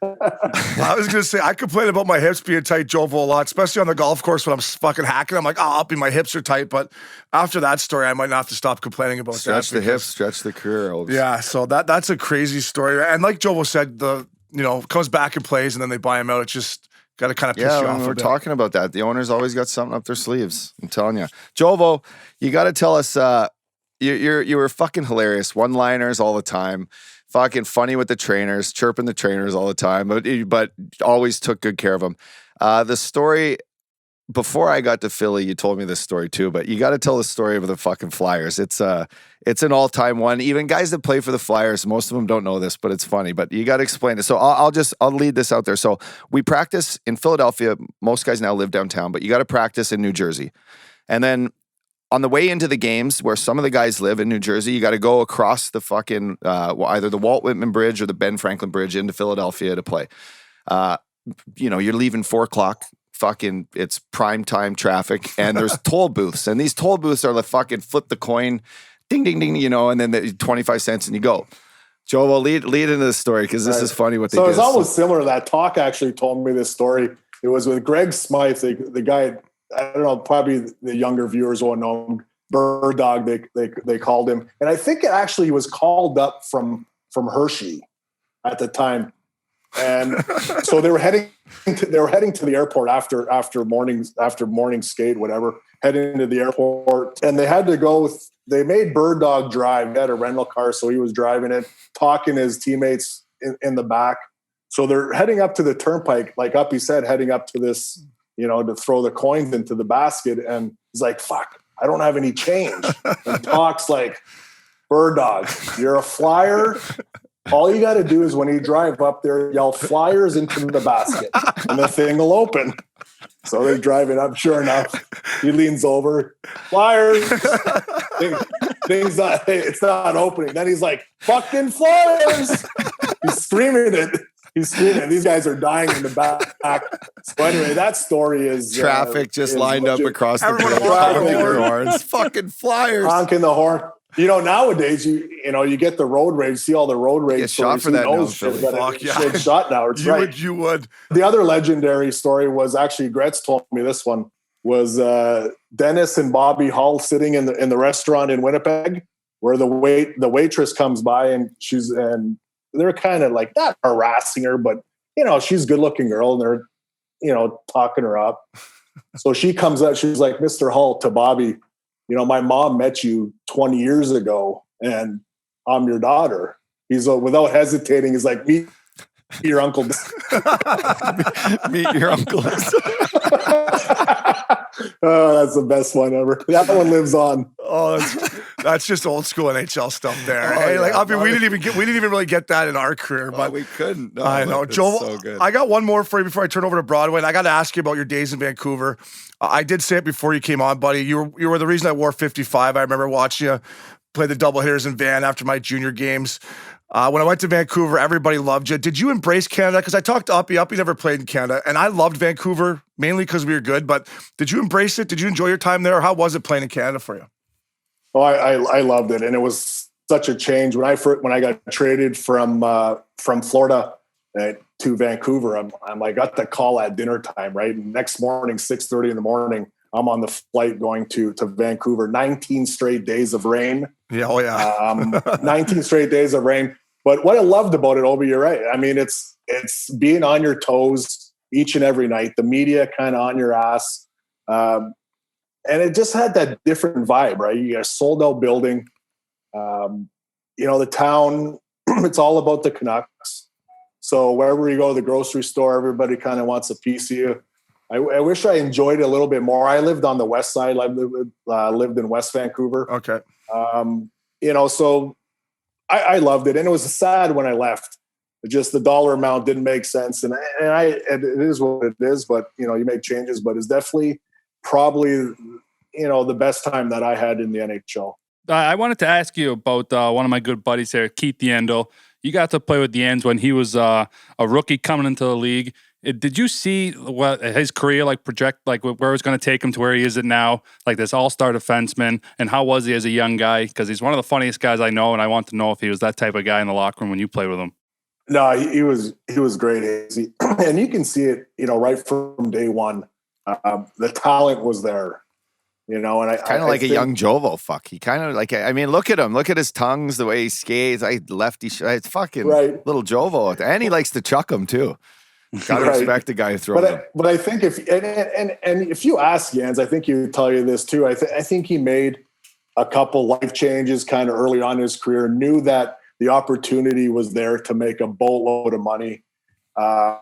[SPEAKER 1] I was going to say, I complain about my hips being tight, Jovo, a lot, especially on the golf course when I'm fucking hacking. I'm like, my hips are tight. But after that story, I might not have to stop complaining about
[SPEAKER 2] stretch the hips, stretch the career.
[SPEAKER 1] Yeah, so that's a crazy story. And like Jovo said, comes back and plays and then they buy him out. It's just got to kind of piss you off.
[SPEAKER 2] We're talking about that. The owner's always got something up their sleeves. I'm telling you. Jovo, you got to tell us, you were fucking hilarious. One-liners all the time. Fucking funny with the trainers, chirping the trainers all the time, but always took good care of them. The story before I got to Philly, you told me this story too, but you got to tell the story of the fucking Flyers. It's an all-time one. Even guys that play for the Flyers, most of them don't know this, but it's funny. But you got to explain it. So I'll lead this out there. So we practice in Philadelphia. Most guys now live downtown, but you got to practice in New Jersey. And then on the way into the games, where some of the guys live in New Jersey, you got to go across the fucking either the Walt Whitman Bridge or the Ben Franklin Bridge into Philadelphia to play. You're leaving 4:00. Fucking, it's prime time traffic, and there's toll booths, and these toll booths are like fucking flip the coin, ding ding ding, and then the 25 cents and you go. Jovo, lead into the story because this is funny what they do.
[SPEAKER 5] So it's almost similar. That Talk actually told me this story. It was with Greg Smythe, the guy. I don't know, probably the younger viewers won't know him. Bird Dog, they called him, and I think it actually was called up from Hershey at the time. And so they were heading to the airport after morning skate, whatever, heading to the airport. And they had to go, they made Bird Dog drive. He had a rental car, so he was driving it, talking to his teammates in the back. So they're heading up to the turnpike, like Uppy said, heading up to this, to throw the coins into the basket. And he's like, fuck, I don't have any change. And Talk's like, Bird Dog, you're a Flyer. All you got to do is when you drive up there, yell Flyers into the basket and the thing will open. So they're driving up. Sure enough, he leans over, Flyers. It's not opening. Then he's like, fucking Flyers. He's screaming it. These guys are dying in the back. So anyway, that story is
[SPEAKER 2] traffic just lined up across the bridge. Horns. Fucking Flyers.
[SPEAKER 5] Honking the horn. Nowadays you get the road rage. See all the road rage.
[SPEAKER 2] Get shot for that now.
[SPEAKER 5] Shot now. It's right.
[SPEAKER 1] You would.
[SPEAKER 5] The other legendary story was actually Gretz told me this one was Dennis and Bobby Hull sitting in the restaurant in Winnipeg, where the waitress comes by and they're kind of like not harassing her, but she's a good looking girl and they're talking her up. So she comes up. She's like, Mr. Hull to Bobby. My mom met you 20 years ago and I'm your daughter. He's without hesitating. He's like, meet your uncle.
[SPEAKER 2] Meet your uncle.
[SPEAKER 5] Oh, that's the best one ever. That one lives on.
[SPEAKER 1] Oh, that's just old school NHL stuff there.
[SPEAKER 2] Oh,
[SPEAKER 1] hey,
[SPEAKER 2] yeah,
[SPEAKER 1] we didn't even really get that in our career, but
[SPEAKER 2] we couldn't. No,
[SPEAKER 1] I know, Joe.
[SPEAKER 2] So good.
[SPEAKER 1] I got one more for you before I turn over to Broadway, and I got to ask you about your days in Vancouver. I did say it before you came on, buddy. You were the reason I wore 55. I remember watching you play the double hitters in Van after my junior games. When I went to Vancouver, everybody loved you. Did you embrace Canada? Because I talked to Uppy. Uppy never played in Canada, and I loved Vancouver mainly because we were good. But did you embrace it? Did you enjoy your time there? Or how was it playing in Canada for you?
[SPEAKER 5] Oh, I loved it, and it was such a change when I got traded from Florida to Vancouver. I got the call at dinner time. Right, and next morning, 6:30 in the morning, I'm on the flight going to Vancouver. 19 straight days of rain.
[SPEAKER 1] Yeah, oh yeah.
[SPEAKER 5] 19 straight days of rain. But what I loved about it, Obi, you're right. I mean, it's being on your toes each and every night. The media kind of on your ass. And it just had that different vibe, right? You got a sold out building. The town, it's all about the Canucks. So wherever you go to the grocery store, everybody kind of wants a piece of you. I wish I enjoyed it a little bit more. I lived on the west side. I lived in West Vancouver.
[SPEAKER 1] Okay.
[SPEAKER 5] So I loved it. And it was sad when I left. Just the dollar amount didn't make sense. And it is what it is, but you make changes, but it's definitely probably, the best time that I had in the NHL.
[SPEAKER 4] I wanted to ask you about one of my good buddies here, Keith Yandel. You got to play with the Ends when he was a rookie coming into the league. Did you see what his career project, where it's going to take him to where he is now, like this all-star defenseman, and how was he as a young guy? Because he's one of the funniest guys I know, and I want to know if he was that type of guy in the locker room when you played with him.
[SPEAKER 5] No, he was great, and you can see it, right from day one. The talent was there, and I
[SPEAKER 2] kind of like a young Jovo. Fuck, he kind of look at him, look at his tongues, the way he skates. It's fucking
[SPEAKER 5] right.
[SPEAKER 2] Little Jovo, and he likes to chuck him too. Got to respect the guy who throws him.
[SPEAKER 5] But I think if you ask Jans, I think he would tell you this too. I think he made a couple life changes kind of early on in his career. Knew that the opportunity was there to make a boatload of money.
[SPEAKER 2] I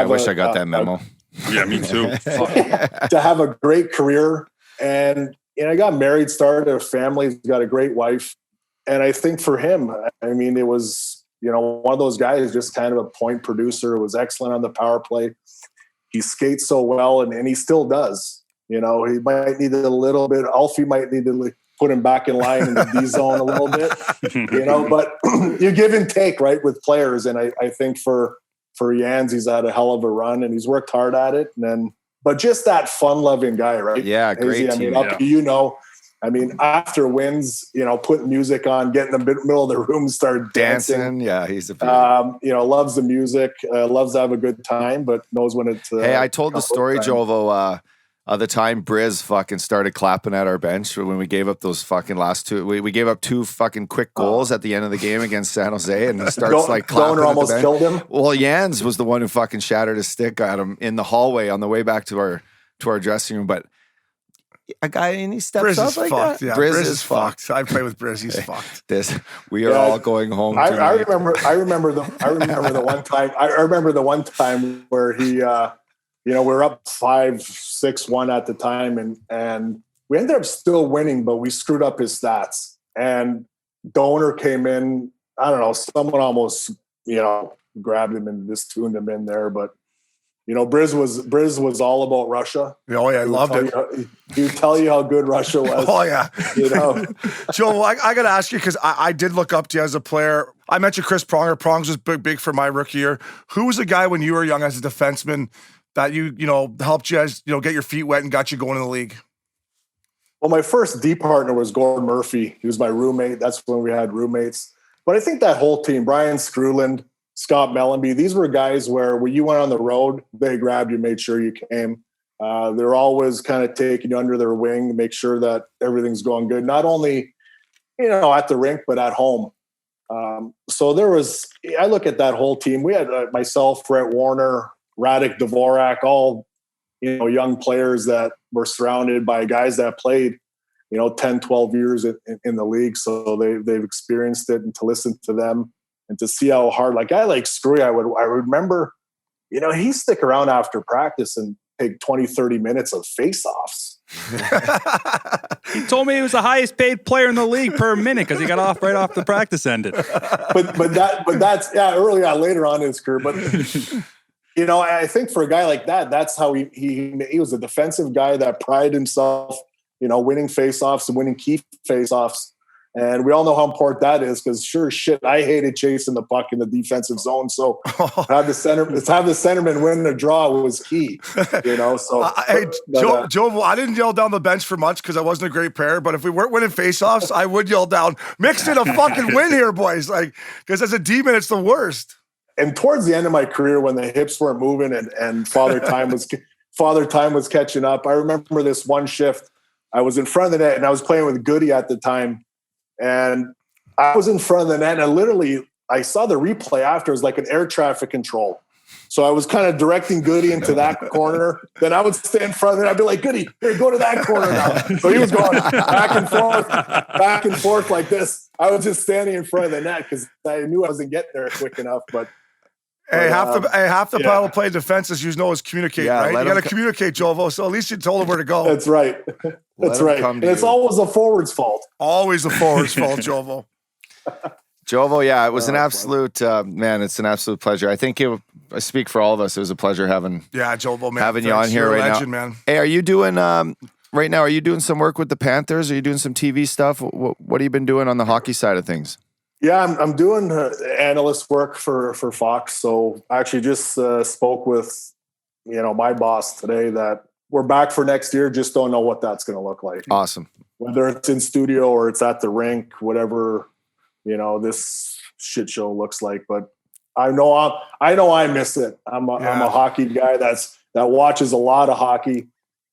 [SPEAKER 2] wish I got that memo.
[SPEAKER 4] Yeah, me too.
[SPEAKER 5] to have a great career. And, I got married, started a family, he's got a great wife. And I think for him, I mean, it was, one of those guys, just kind of a point producer, was excellent on the power play. He skates so well, and he still does. He might need a little bit. Alfie might need to put him back in line in the D zone a little bit, but you give and take, right, with players. And I think for Jans, he's had a hell of a run, and he's worked hard at it. But just that fun-loving guy, right?
[SPEAKER 2] Yeah, great
[SPEAKER 5] Hazy,
[SPEAKER 2] team.
[SPEAKER 5] After wins, putting music on, get in the middle of the room, start dancing.
[SPEAKER 2] Yeah, he's a
[SPEAKER 5] loves the music, loves to have a good time, but knows when it's.
[SPEAKER 2] Hey, I told the story, Jovo, the time Briz fucking started clapping at our bench when we gave up those fucking last two. We gave up 2 fucking quick goals at the end of the game against San Jose, and he starts clapping.
[SPEAKER 5] Donor almost killed him.
[SPEAKER 2] Well, Jans was the one who fucking shattered his stick at him in the hallway on the way back to our dressing room, but. A guy and he steps
[SPEAKER 1] Briz
[SPEAKER 2] up
[SPEAKER 1] is
[SPEAKER 2] like
[SPEAKER 1] fucked.
[SPEAKER 2] that.
[SPEAKER 1] Yeah,
[SPEAKER 2] Briz is fucked.
[SPEAKER 1] I play with Briz. He's fucked.
[SPEAKER 2] We are all going home.
[SPEAKER 5] I remember the one time. I remember the one time where he, we were up 5-6-1 at the time, and we ended up still winning, but we screwed up his stats. And Donor came in. I don't know. Someone almost, grabbed him and just tuned him in there, but. Briz was all about Russia.
[SPEAKER 1] Oh yeah, I loved it.
[SPEAKER 5] He would tell you how good Russia was.
[SPEAKER 1] Oh yeah, Joe, I got to ask you because I did look up to you as a player. I mentioned Chris Pronger. Prongs was big for my rookie year. Who was the guy when you were young as a defenseman that you helped you as get your feet wet and got you going in the league?
[SPEAKER 5] Well, my first D partner was Gordon Murphy. He was my roommate. That's when we had roommates. But I think that whole team, Brian Screwland, Scott Mellenby, these were guys where when you went on the road, they grabbed you, made sure you came. They're always kind of taking you under their wing to make sure that everything's going good, not only, at the rink, but at home. So I look at that whole team. We had myself, Brett Warner, Radek Dvorak, all, young players that were surrounded by guys that played, 10, 12 years in the league. So they've experienced it, and to listen to them, and to see how hard, like I like Screwy, I remember, he'd stick around after practice and take 20, 30 minutes of face-offs.
[SPEAKER 4] He told me he was the highest paid player in the league per minute because he got off right off the practice ended.
[SPEAKER 5] But that's early on, later on in his career. But I think for a guy like that, that's how he was a defensive guy that prided himself, winning face-offs and winning key face-offs. And we all know how important that is because sure as shit, I hated chasing the puck in the defensive zone. So to have the centerman win the draw was key, So,
[SPEAKER 1] Jovo, I didn't yell down the bench for much because I wasn't a great player. But if we weren't winning faceoffs, I would yell down, "Mix it a fucking win here, boys!" Like because as a demon, it's the worst.
[SPEAKER 5] And towards the end of my career, when the hips weren't moving and father time was catching up, I remember this one shift. I was in front of the net and I was playing with Goody at the time. And I was in front of the net and I saw the replay after. It was like an air traffic control. So I was kind of directing Goody into that corner. Then I would stay in front of it. I'd be like, Goody, here, go to that corner now. So he was going back and forth like this. I was just standing in front of the net because I knew I wasn't getting there quick enough. But
[SPEAKER 1] half the power play defense is is communicate, right? You got to communicate, Jovo. So at least you told him where to go.
[SPEAKER 5] That's right. That's right. And it's always the forward's fault.
[SPEAKER 1] Always the forward's fault, Jovo.
[SPEAKER 2] Jovo, yeah, it was an absolute man. It's an absolute pleasure. I think I speak for all of us. It was a pleasure having
[SPEAKER 1] Jovo, man,
[SPEAKER 2] having you on here right
[SPEAKER 1] legend,
[SPEAKER 2] now.
[SPEAKER 1] Man.
[SPEAKER 2] Hey, are you doing right now? Are you doing some work with the Panthers? Are you doing some TV stuff? What have you been doing on the hockey side of things?
[SPEAKER 5] Yeah, I'm doing analyst work for Fox. So I actually just spoke with my boss today that we're back for next year. Just don't know what that's going to look like.
[SPEAKER 2] Awesome.
[SPEAKER 5] Whether it's in studio or it's at the rink, whatever this shit show looks like. But I know I miss it. I'm a hockey guy that watches a lot of hockey,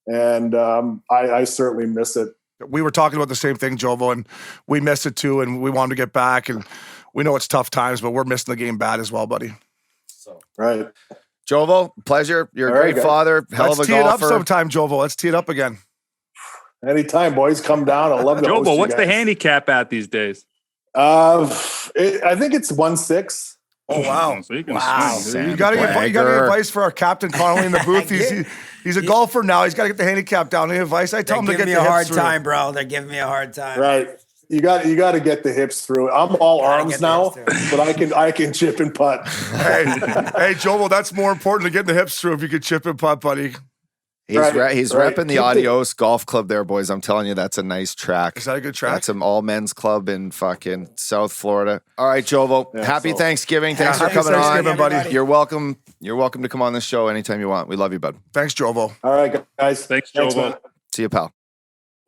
[SPEAKER 5] and I certainly miss it.
[SPEAKER 1] We were talking about the same thing, Jovo, and we missed it too, and we wanted to get back. And we know it's tough times, but we're missing the game bad as well, buddy.
[SPEAKER 5] So right.
[SPEAKER 2] Jovo, pleasure. You're a great father. Hell of a golfer. Let's
[SPEAKER 1] tee it up sometime, Jovo. Let's tee it up again.
[SPEAKER 5] Anytime, boys. Come down. I love the
[SPEAKER 4] Jovo, what's the handicap at these days?
[SPEAKER 5] I think it's 1-6.
[SPEAKER 1] Oh, wow.
[SPEAKER 4] So you can
[SPEAKER 3] Wow.
[SPEAKER 4] swing.
[SPEAKER 1] You got to get
[SPEAKER 2] Sandbagger.
[SPEAKER 1] advice for our captain Connolly in the booth. He's a golfer now. He's got to get the handicap down. Any advice? I tell
[SPEAKER 3] They're
[SPEAKER 1] him to
[SPEAKER 3] giving
[SPEAKER 1] get
[SPEAKER 3] me
[SPEAKER 1] the
[SPEAKER 3] a
[SPEAKER 1] hips
[SPEAKER 3] hard
[SPEAKER 1] through.
[SPEAKER 3] time, bro. They're giving me a hard time.
[SPEAKER 5] Right. You got to get the hips through. I'm all
[SPEAKER 3] Gotta
[SPEAKER 5] arms
[SPEAKER 3] get the
[SPEAKER 5] now,
[SPEAKER 3] hips
[SPEAKER 5] but I can chip and putt.
[SPEAKER 1] Hey, Jovo, that's more important than getting the hips through if you could chip and putt, buddy.
[SPEAKER 2] He's
[SPEAKER 5] Right,
[SPEAKER 2] he's
[SPEAKER 5] right.
[SPEAKER 2] repping the
[SPEAKER 5] Keep it-
[SPEAKER 2] Adios Golf Club there, boys. I'm telling you, that's a nice track.
[SPEAKER 1] Is that a good track?
[SPEAKER 2] That's an all men's club in fucking South Florida. All right, Jovo.
[SPEAKER 5] Yeah,
[SPEAKER 2] happy
[SPEAKER 5] so-
[SPEAKER 2] Thanksgiving. Thanks for
[SPEAKER 1] happy
[SPEAKER 2] coming on.
[SPEAKER 1] Thanksgiving, buddy.
[SPEAKER 3] Everybody.
[SPEAKER 2] You're welcome. You're welcome to come on this show anytime you want. We love you, bud.
[SPEAKER 1] Thanks, Jovo.
[SPEAKER 5] All right, guys.
[SPEAKER 4] Thanks, Jovo.
[SPEAKER 5] man.
[SPEAKER 2] See you, pal.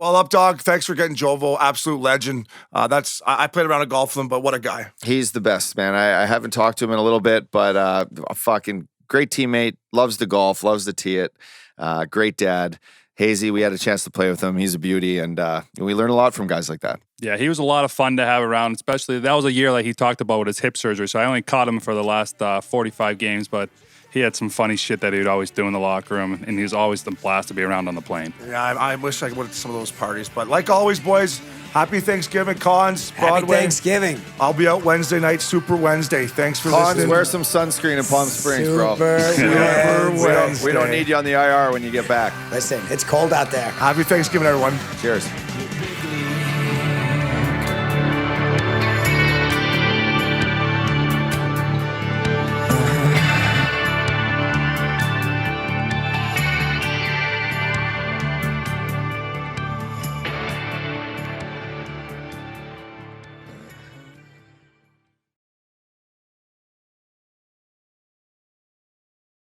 [SPEAKER 1] Well, up, dog. Thanks for getting Jovo. Absolute legend. I played around a golf with him, but what a guy.
[SPEAKER 2] He's the best, man. I haven't talked to him in a little bit, but a fucking great teammate. Loves to golf. Loves to tee it. Great dad. Hazy, we had a chance to play with him. He's a beauty, and we learn a lot from guys like that.
[SPEAKER 4] Yeah, he was a lot of fun to have around, especially that was a year like he talked about with his hip surgery. So I only caught him for the last 45 games, but he had some funny shit that he would always do in the locker room, and he was always the blast to be around on the plane.
[SPEAKER 1] Yeah, I wish I went to some of those parties. But like always, boys, happy Thanksgiving, Cons,
[SPEAKER 3] Happy
[SPEAKER 1] Broadway.
[SPEAKER 3] Thanksgiving.
[SPEAKER 1] I'll be out Wednesday night, Super Wednesday. Thanks for
[SPEAKER 2] Cons,
[SPEAKER 1] listening.
[SPEAKER 2] wear some sunscreen in Palm Springs, bro.
[SPEAKER 3] Wednesday.
[SPEAKER 2] We don't need you on the IR when you get back.
[SPEAKER 3] Listen, it's cold out there.
[SPEAKER 1] Happy Thanksgiving, everyone.
[SPEAKER 2] Cheers.